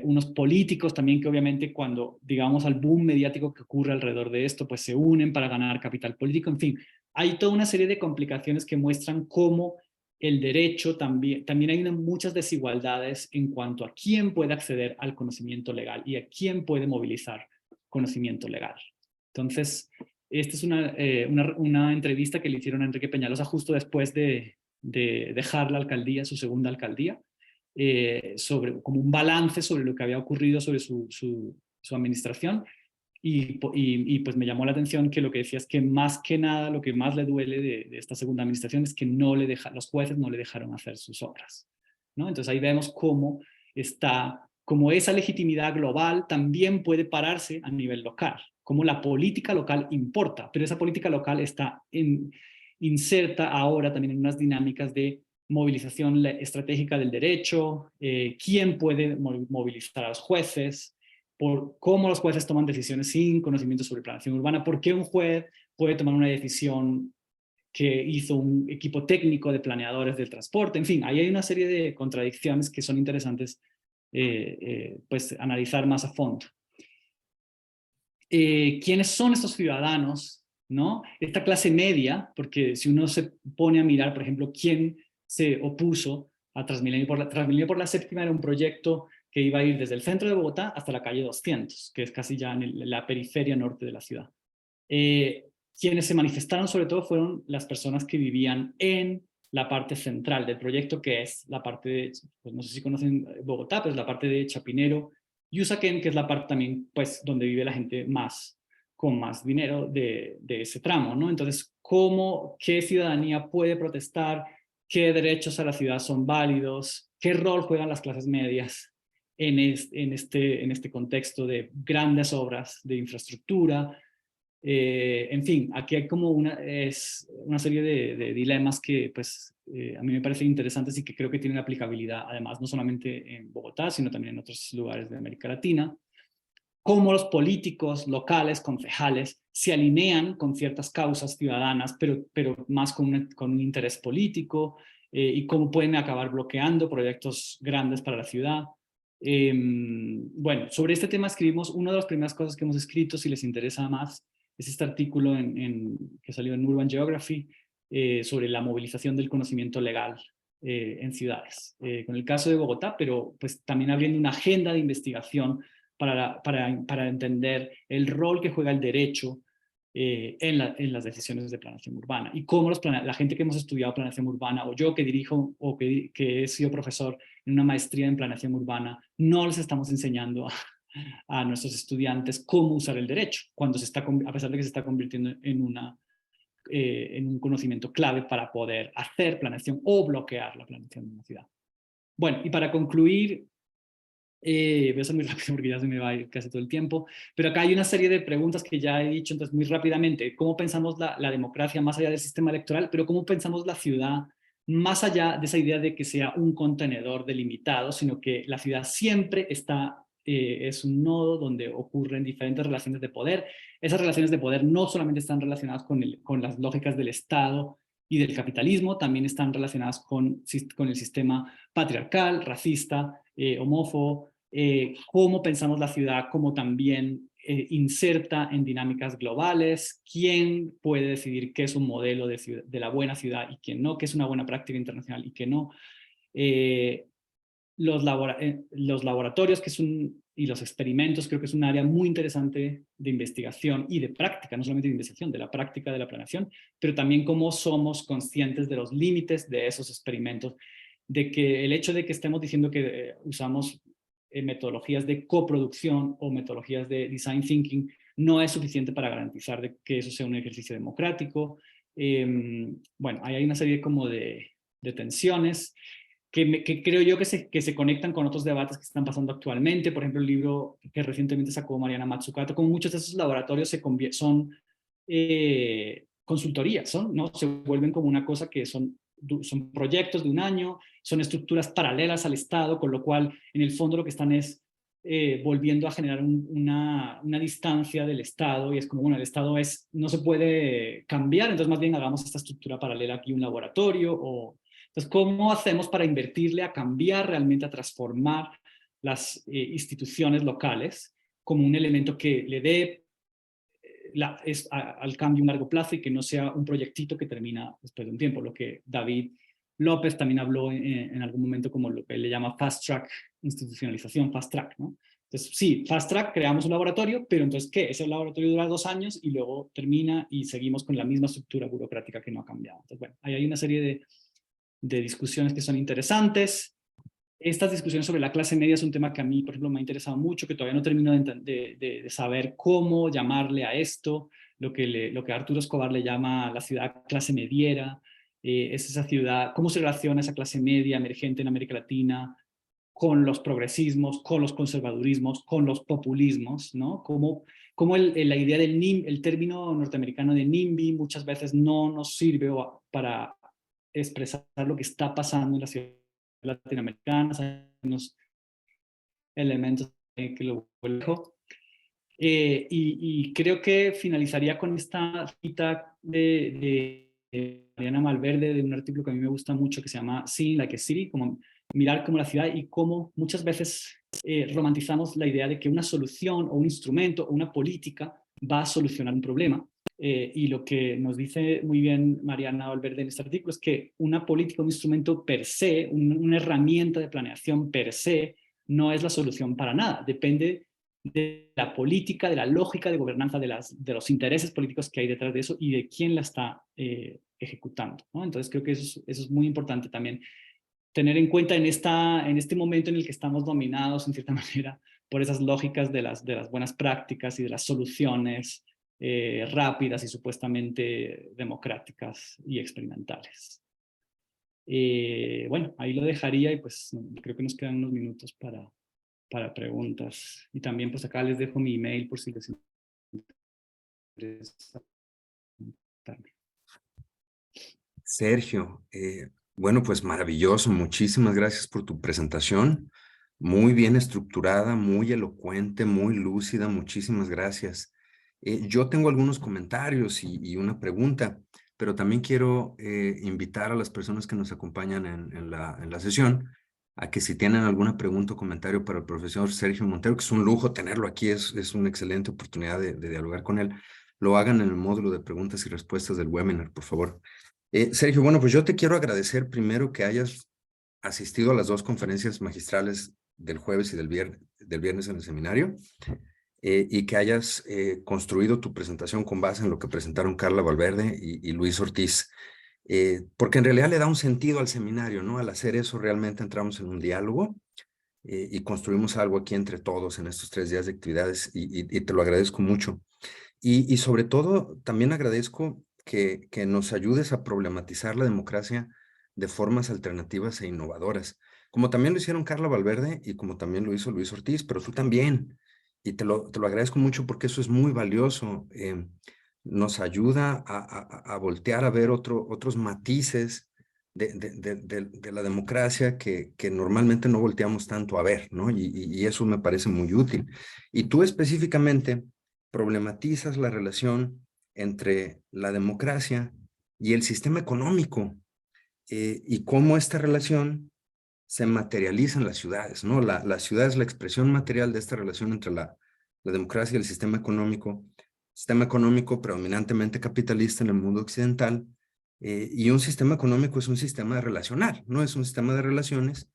unos políticos también que obviamente cuando, digamos, al boom mediático que ocurre alrededor de esto, pues se unen para ganar capital político. En fin, hay toda una serie de complicaciones que muestran cómo el derecho también hay muchas desigualdades en cuanto a quién puede acceder al conocimiento legal y a quién puede movilizar conocimiento legal. Entonces, esta es una entrevista que le hicieron a Enrique Peñalosa justo después de dejar la alcaldía, su segunda alcaldía, como un balance sobre lo que había ocurrido sobre su administración, y pues me llamó la atención que lo que decía es que más que nada lo que más le duele de esta segunda administración es que los jueces no le dejaron hacer sus obras, ¿no? Entonces ahí vemos cómo está como esa legitimidad global también puede pararse a nivel local, como la política local importa, pero esa política local está inserta ahora también en unas dinámicas de movilización estratégica del derecho, quién puede movilizar a los jueces, por cómo los jueces toman decisiones sin conocimiento sobre planificación urbana, por qué un juez puede tomar una decisión que hizo un equipo técnico de planeadores del transporte. En fin, ahí hay una serie de contradicciones que son interesantes pues analizar más a fondo. ¿Quiénes son estos ciudadanos? ¿No? Esta clase media, porque si uno se pone a mirar, por ejemplo, quién se opuso a Transmilenio por la Séptima, era un proyecto que iba a ir desde el centro de Bogotá hasta la calle 200, que es casi ya en la periferia norte de la ciudad. Quienes se manifestaron sobre todo fueron las personas que vivían en la parte central del proyecto, que es la parte de, pues no sé si conocen Bogotá, pero es la parte de Chapinero y Usaquén, que es la parte también pues donde vive la gente con más dinero de ese tramo, ¿no? Entonces, ¿qué ciudadanía puede protestar? ¿Qué derechos a la ciudad son válidos? ¿Qué rol juegan las clases medias en este contexto de grandes obras de infraestructura? En fin, aquí hay como una serie de dilemas que pues, a mí me parecen interesantes y que creo que tienen aplicabilidad, además, no solamente en Bogotá, sino también en otros lugares de América Latina. Cómo los políticos locales, concejales, se alinean con ciertas causas ciudadanas, pero más con un interés político, y cómo pueden acabar bloqueando proyectos grandes para la ciudad. Bueno, sobre este tema escribimos, una de las primeras cosas que hemos escrito, si les interesa más, es este artículo que salió en Urban Geography sobre la movilización del conocimiento legal en ciudades, con el caso de Bogotá, pero pues también abriendo una agenda de investigación para entender el rol que juega el derecho en las decisiones de planeación urbana y cómo la gente que hemos estudiado planeación urbana, o yo que dirijo o que he sido profesor en una maestría en planeación urbana, no les estamos enseñando a nuestros estudiantes cómo usar el derecho, a pesar de que se está convirtiendo en un conocimiento clave para poder hacer planeación o bloquear la planeación de una ciudad. Bueno, y para concluir, voy a ser muy rápido porque ya se me va a ir casi todo el tiempo, pero acá hay una serie de preguntas que ya he dicho, entonces muy rápidamente, ¿cómo pensamos la democracia más allá del sistema electoral? Pero ¿cómo pensamos la ciudad más allá de esa idea de que sea un contenedor delimitado, sino que la ciudad siempre es un nodo donde ocurren diferentes relaciones de poder? Esas relaciones de poder no solamente están relacionadas con las lógicas del Estado y del capitalismo, también están relacionadas con el sistema patriarcal, racista, homófobo, cómo pensamos la ciudad como también inserta en dinámicas globales, quién puede decidir qué es un modelo de la buena ciudad y quién no, qué es una buena práctica internacional y qué no. Los laboratorios y los experimentos creo que es un área muy interesante de investigación y de práctica, no solamente de investigación, de la práctica de la planeación, pero también cómo somos conscientes de los límites de esos experimentos, de que el hecho de que estemos diciendo que usamos metodologías de coproducción o metodologías de design thinking no es suficiente para garantizar que eso sea un ejercicio democrático. Bueno, ahí hay una serie como de tensiones que creo yo que se conectan con otros debates que están pasando actualmente. Por ejemplo, el libro que recientemente sacó Mariana Mazzucato, como muchos de esos laboratorios son consultorías, ¿no? Se vuelven como una cosa que son proyectos de un año, son estructuras paralelas al Estado, con lo cual en el fondo lo que están es volviendo a generar una distancia del Estado, y es como, bueno, el Estado no se puede cambiar, entonces más bien hagamos esta estructura paralela aquí, un laboratorio. Entonces, ¿cómo hacemos para invertirle a cambiar realmente, a transformar las instituciones locales como un elemento que le dé al cambio un largo plazo y que no sea un proyectito que termina después de un tiempo? Lo que David López también habló en algún momento como lo que él le llama fast track institucionalización, fast track, ¿no? Entonces, sí, fast track, creamos un laboratorio, pero entonces, ¿qué? Ese laboratorio dura 2 años y luego termina y seguimos con la misma estructura burocrática que no ha cambiado. Entonces, bueno, ahí hay una serie de discusiones que son interesantes. Estas discusiones sobre la clase media es un tema que a mí, por ejemplo, me ha interesado mucho, que todavía no termino de saber cómo llamarle a esto, lo que Arturo Escobar le llama la ciudad clase mediera. Es esa ciudad, cómo se relaciona esa clase media emergente en América Latina con los progresismos, con los conservadurismos, con los populismos, ¿no? Como la idea del el término norteamericano de NIMBY muchas veces no nos sirve para expresar lo que está pasando en las ciudades latinoamericanas. Hay unos elementos que lo vuelven. Y creo que finalizaría con esta cita de Mariana Malverde, de un artículo que a mí me gusta mucho que se llama Seeing Like a City, como mirar como la ciudad, y cómo muchas veces romantizamos la idea de que una solución o un instrumento o una política va a solucionar un problema. Y lo que nos dice muy bien Mariana Valverde en este artículo es que una política, un instrumento per se, una herramienta de planeación per se, no es la solución para nada. Depende de la política, de la lógica de gobernanza, de los intereses políticos que hay detrás de eso y de quién la está ejecutando, ¿no? Entonces creo que eso es muy importante también tener en cuenta en este momento en el que estamos dominados, en cierta manera, por esas lógicas de las buenas prácticas y de las soluciones rápidas y supuestamente democráticas y experimentales. Bueno, ahí lo dejaría y pues creo que nos quedan unos minutos para preguntas. Y también pues acá les dejo mi email por si les interesa. Sergio, bueno, pues maravilloso. Muchísimas gracias por tu presentación. Muy bien estructurada, muy elocuente, muy lúcida. Muchísimas gracias. Yo tengo algunos comentarios y una pregunta, pero también quiero invitar a las personas que nos acompañan en la sesión a que si tienen alguna pregunta o comentario para el profesor Sergio Montero, que es un lujo tenerlo aquí, es una excelente oportunidad de dialogar con él, lo hagan en el módulo de preguntas y respuestas del webinar, por favor. Sergio, bueno, pues yo te quiero agradecer primero que hayas asistido a las dos conferencias magistrales del jueves y del viernes en el seminario y que hayas construido tu presentación con base en lo que presentaron Carla Valverde y Luis Ortiz, porque en realidad le da un sentido al seminario, ¿no? Al hacer eso realmente entramos en un diálogo y construimos algo aquí entre todos en estos 3 días de actividades y te lo agradezco mucho. Y sobre todo, también agradezco que nos ayudes a problematizar la democracia de formas alternativas e innovadoras, como también lo hicieron Carla Valverde y como también lo hizo Luis Ortiz, pero tú también. Y te lo agradezco mucho porque eso es muy valioso. Nos ayuda a voltear a ver otros matices de la democracia que normalmente no volteamos tanto a ver, ¿no? Y eso me parece muy útil. Y tú específicamente problematizas la relación entre la democracia y el sistema económico y cómo esta relación se materializa en las ciudades, ¿no? La ciudad es la expresión material de esta relación entre la democracia y el sistema económico predominantemente capitalista en el mundo occidental, y un sistema económico es un sistema relacional, ¿no? Es un sistema de relaciones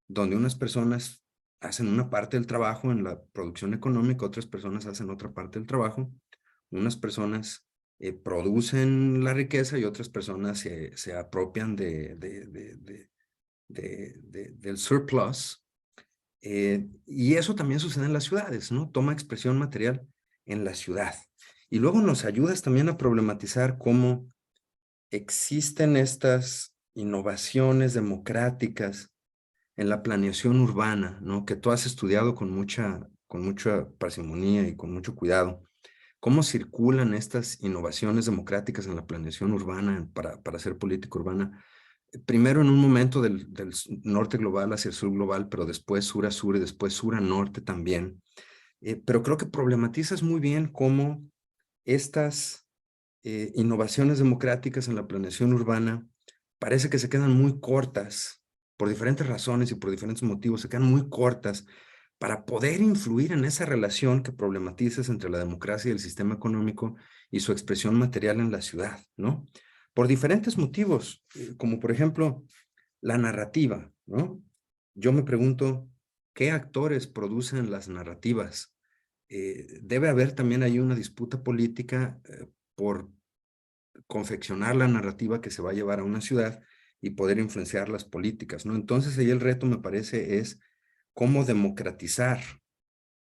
donde unas personas hacen una parte del trabajo en la producción económica, otras personas hacen otra parte del trabajo, unas personas producen la riqueza y otras personas se apropian del surplus. Y eso también sucede en las ciudades, ¿no? Toma expresión material en la ciudad. Y luego nos ayudas también a problematizar cómo existen estas innovaciones democráticas en la planeación urbana, ¿no? Que tú has estudiado con mucha parsimonia y con mucho cuidado. ¿Cómo circulan estas innovaciones democráticas en la planeación urbana para hacer política urbana? Primero en un momento del norte global hacia el sur global, pero después sur a sur y después sur a norte también. Pero creo que problematizas muy bien cómo estas innovaciones democráticas en la planeación urbana parece que se quedan muy cortas por diferentes razones y por diferentes motivos, se quedan muy cortas para poder influir en esa relación que problematizas entre la democracia y el sistema económico y su expresión material en la ciudad, ¿no? Por diferentes motivos, como por ejemplo la narrativa, ¿no? Yo me pregunto, ¿qué actores producen las narrativas? Debe haber también ahí una disputa política por confeccionar la narrativa que se va a llevar a una ciudad y poder influenciar las políticas, ¿no? Entonces ahí el reto me parece es cómo democratizar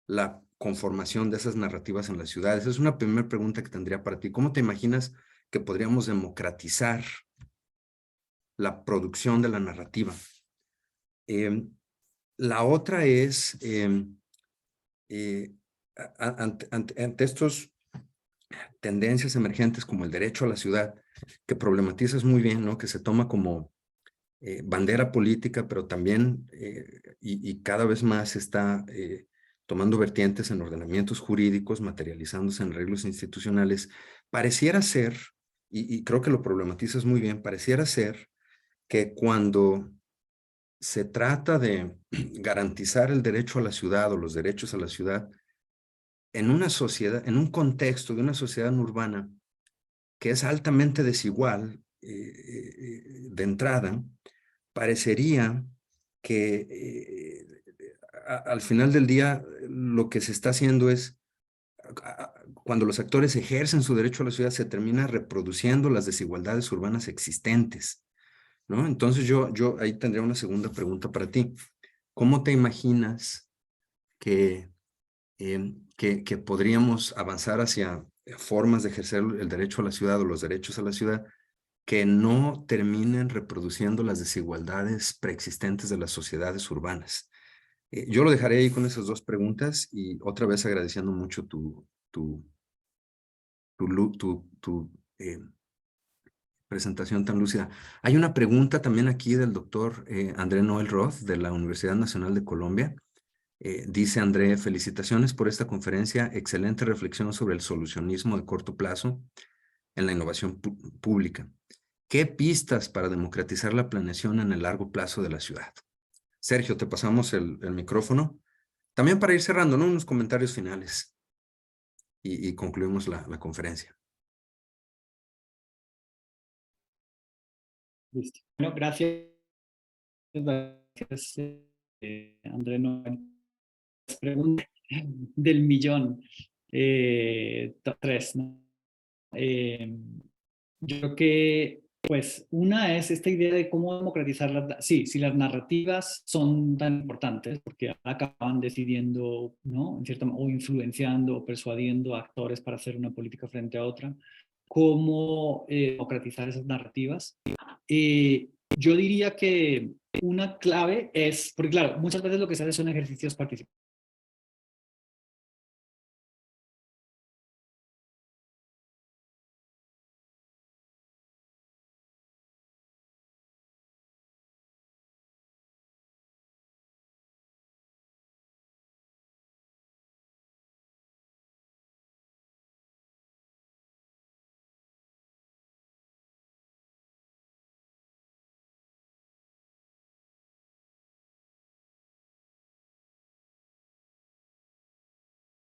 la conformación de esas narrativas en las ciudades. Esa es una primera pregunta que tendría para ti. ¿Cómo te imaginas que podríamos democratizar la producción de la narrativa? La otra es, ante estos tendencias emergentes como el derecho a la ciudad, que problematizas muy bien, ¿no? Que se toma como bandera política, pero también y cada vez más está tomando vertientes en ordenamientos jurídicos, materializándose en arreglos institucionales, pareciera ser, y creo que lo problematizas muy bien, pareciera ser que cuando se trata de garantizar el derecho a la ciudad o los derechos a la ciudad, en una sociedad, en un contexto de una sociedad urbana que es altamente desigual de entrada, parecería que al final del día lo que se está haciendo es, cuando los actores ejercen su derecho a la ciudad, se termina reproduciendo las desigualdades urbanas existentes, ¿no? Entonces yo ahí tendría una segunda pregunta para ti. ¿Cómo te imaginas que, que podríamos avanzar hacia formas de ejercer el derecho a la ciudad o los derechos a la ciudad que no terminen reproduciendo las desigualdades preexistentes de las sociedades urbanas? Yo lo dejaré ahí con esas dos preguntas y otra vez agradeciendo mucho tu presentación tan lúcida. Hay una pregunta también aquí del doctor André Noel Roth de la Universidad Nacional de Colombia. Dice André: felicitaciones por esta conferencia, excelente reflexión sobre el solucionismo de corto plazo en la innovación pública. ¿Qué pistas para democratizar la planeación en el largo plazo de la ciudad? Sergio, te pasamos el micrófono. También para ir cerrando, ¿no? Unos comentarios finales y concluimos la conferencia. Listo. Bueno, gracias, gracias André Noel. Pregunta del millón. Tres, ¿no? Yo creo que, pues, una es esta idea de cómo democratizar las... Sí, si las narrativas son tan importantes, porque acaban decidiendo, ¿no? En cierta, o influenciando o persuadiendo a actores para hacer una política frente a otra, cómo democratizar esas narrativas. Yo diría que una clave es, porque claro, muchas veces lo que se hace son ejercicios participativos.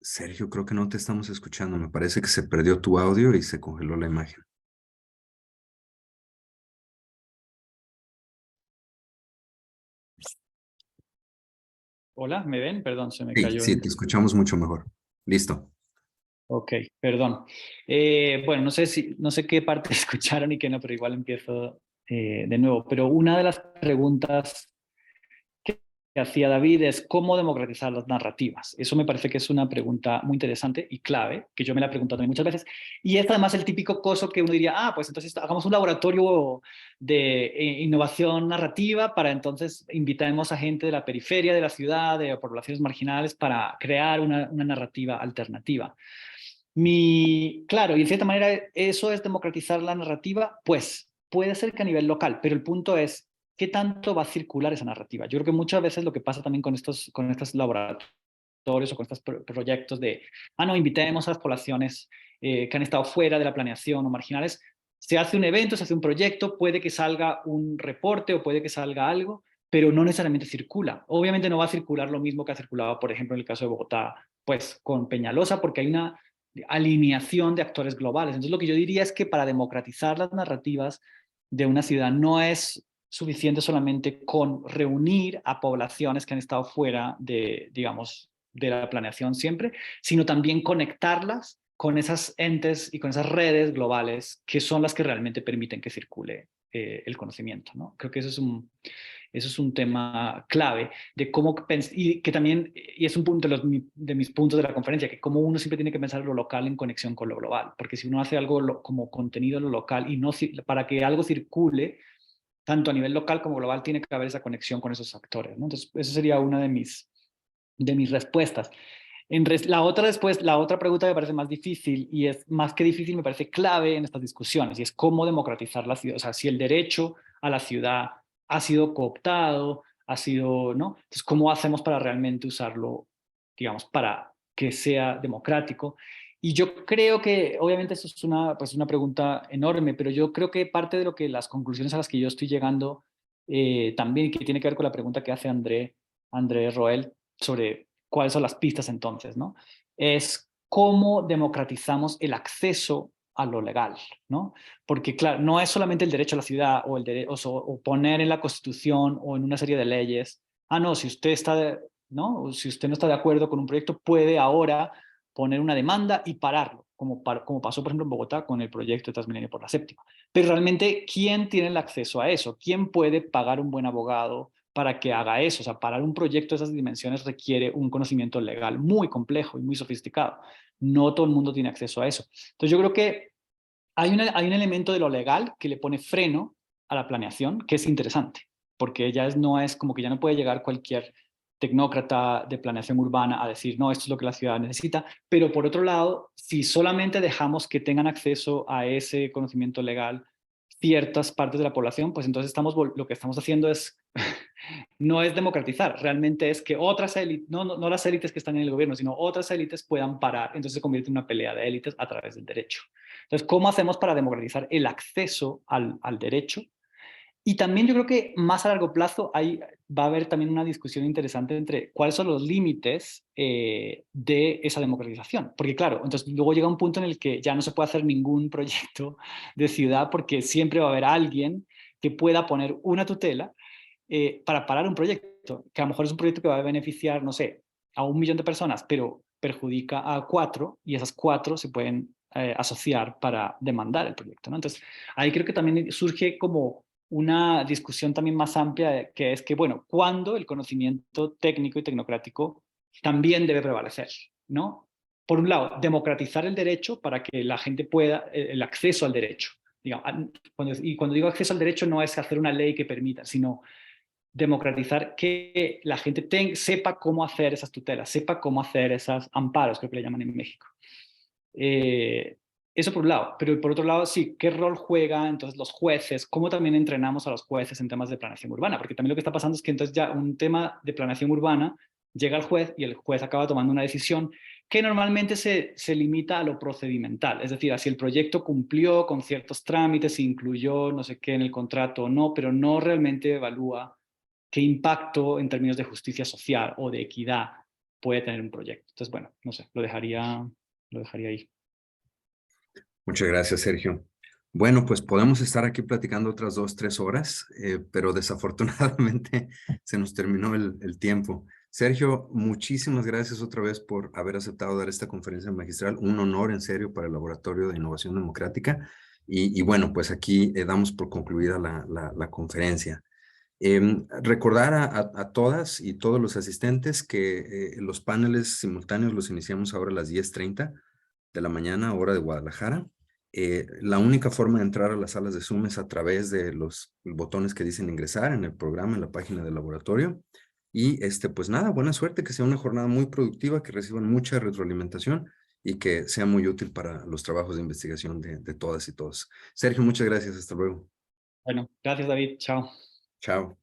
Sergio, creo que no te estamos escuchando. Me parece que se perdió tu audio y se congeló la imagen. Hola, ¿me ven? Perdón, se me Sí, cayó sí, el... te escuchamos mucho mejor. Listo. Ok, perdón. Bueno, no sé qué parte escucharon y qué no, pero igual empiezo de nuevo. Pero una de las preguntas que hacía David es cómo democratizar las narrativas. Eso me parece que es una pregunta muy interesante y clave, que yo me la he preguntado también muchas veces. Y es además el típico coso que uno diría, ah, pues entonces hagamos un laboratorio de innovación narrativa para entonces invitemos a gente de la periferia de la ciudad, de poblaciones marginales, para crear una narrativa alternativa. Claro, y en cierta manera eso es democratizar la narrativa, pues puede ser que a nivel local, pero el punto es, ¿qué tanto va a circular esa narrativa? Yo creo que muchas veces lo que pasa también con estos laboratorios o con estos proyectos de, no, invitemos a las poblaciones que han estado fuera de la planeación o marginales, se hace un evento, se hace un proyecto, puede que salga un reporte o puede que salga algo, pero no necesariamente circula. Obviamente no va a circular lo mismo que ha circulado, por ejemplo, en el caso de Bogotá, pues con Peñalosa, porque hay una alineación de actores globales. Entonces lo que yo diría es que para democratizar las narrativas de una ciudad no es suficiente solamente con reunir a poblaciones que han estado fuera de, digamos, de la planeación siempre, sino también conectarlas con esas entes y con esas redes globales que son las que realmente permiten que circule el conocimiento, ¿no? Creo que eso es un tema clave de cómo y que también, y es un punto de mis puntos de la conferencia, que cómo uno siempre tiene que pensar lo local en conexión con lo global, porque si uno hace algo como contenido en lo local y no para que algo circule, tanto a nivel local como global tiene que haber esa conexión con esos actores, ¿no? Entonces, esa sería una de mis respuestas. La otra pregunta me parece más difícil y es más que difícil, me parece clave en estas discusiones y es cómo democratizar la ciudad. O sea, si el derecho a la ciudad ha sido cooptado, ha sido, ¿no? Entonces, ¿cómo hacemos para realmente usarlo, digamos, para que sea democrático? Y yo creo que, obviamente, eso es pues una pregunta enorme, pero yo creo que parte de lo que las conclusiones a las que yo estoy llegando también, que tiene que ver con la pregunta que hace André Roel sobre cuáles son las pistas entonces, ¿no? Es cómo democratizamos el acceso a lo legal, ¿no? Porque, claro, no es solamente el derecho a la ciudad o poner en la Constitución o en una serie de leyes, no, si usted ¿no? Si usted no está de acuerdo con un proyecto, puede ahora poner una demanda y pararlo, como pasó, por ejemplo, en Bogotá con el proyecto de Transmilenio por la Séptima. Pero realmente, ¿quién tiene el acceso a eso? ¿Quién puede pagar un buen abogado para que haga eso? O sea, parar un proyecto de esas dimensiones requiere un conocimiento legal muy complejo y muy sofisticado. No todo el mundo tiene acceso a eso. Entonces yo creo que hay un elemento de lo legal que le pone freno a la planeación que es interesante, porque no es como que ya no puede llegar cualquier tecnócrata de planeación urbana a decir, no, esto es lo que la ciudad necesita, pero por otro lado, si solamente dejamos que tengan acceso a ese conocimiento legal ciertas partes de la población, pues entonces lo que estamos haciendo es no es democratizar, realmente es que otras élites, no las élites que están en el gobierno, sino otras élites puedan parar, entonces se convierte en una pelea de élites a través del derecho. Entonces, ¿cómo hacemos para democratizar el acceso al derecho? Y también yo creo que más a largo plazo va a haber también una discusión interesante entre cuáles son los límites de esa democratización. Porque claro, entonces luego llega un punto en el que ya no se puede hacer ningún proyecto de ciudad porque siempre va a haber alguien que pueda poner una tutela para parar un proyecto, que a lo mejor es un proyecto que va a beneficiar, no sé, a 1 millón de personas, pero perjudica a 4 y esas 4 se pueden asociar para demandar el proyecto, ¿no? Entonces, ahí creo que también surge como una discusión también más amplia que es que, bueno, ¿cuándo el conocimiento técnico y tecnocrático también debe prevalecer, ¿no? Por un lado, democratizar el derecho para que la gente pueda, el acceso al derecho. Digamos, y cuando digo acceso al derecho no es hacer una ley que permita, sino democratizar que la gente sepa cómo hacer esas tutelas, sepa cómo hacer esos amparos, creo que le llaman en México. Eso por un lado, pero por otro lado, sí, ¿qué rol juegan entonces los jueces? ¿Cómo también entrenamos a los jueces en temas de planeación urbana? Porque también lo que está pasando es que entonces ya un tema de planeación urbana llega al juez y el juez acaba tomando una decisión que normalmente se limita a lo procedimental, es decir, a si el proyecto cumplió con ciertos trámites, si incluyó no sé qué en el contrato o no, pero no realmente evalúa qué impacto en términos de justicia social o de equidad puede tener un proyecto. Entonces, bueno, no sé, lo dejaría ahí. Muchas gracias, Sergio. Bueno, pues podemos estar aquí platicando otras 2, 3 horas, pero desafortunadamente se nos terminó el tiempo. Sergio, muchísimas gracias otra vez por haber aceptado dar esta conferencia magistral. Un honor, en serio, para el Laboratorio de Innovación Democrática. Y bueno, pues aquí damos por concluida la conferencia. Recordar a todas y todos los asistentes que los paneles simultáneos los iniciamos ahora a las 10:30 de la mañana, hora de Guadalajara. La única forma de entrar a las salas de Zoom es a través de los botones que dicen ingresar en el programa, en la página del laboratorio. Y pues nada, buena suerte, que sea una jornada muy productiva, que reciban mucha retroalimentación y que sea muy útil para los trabajos de investigación de todas y todos. Sergio, muchas gracias. Hasta luego. Bueno, gracias David, chao. Chao.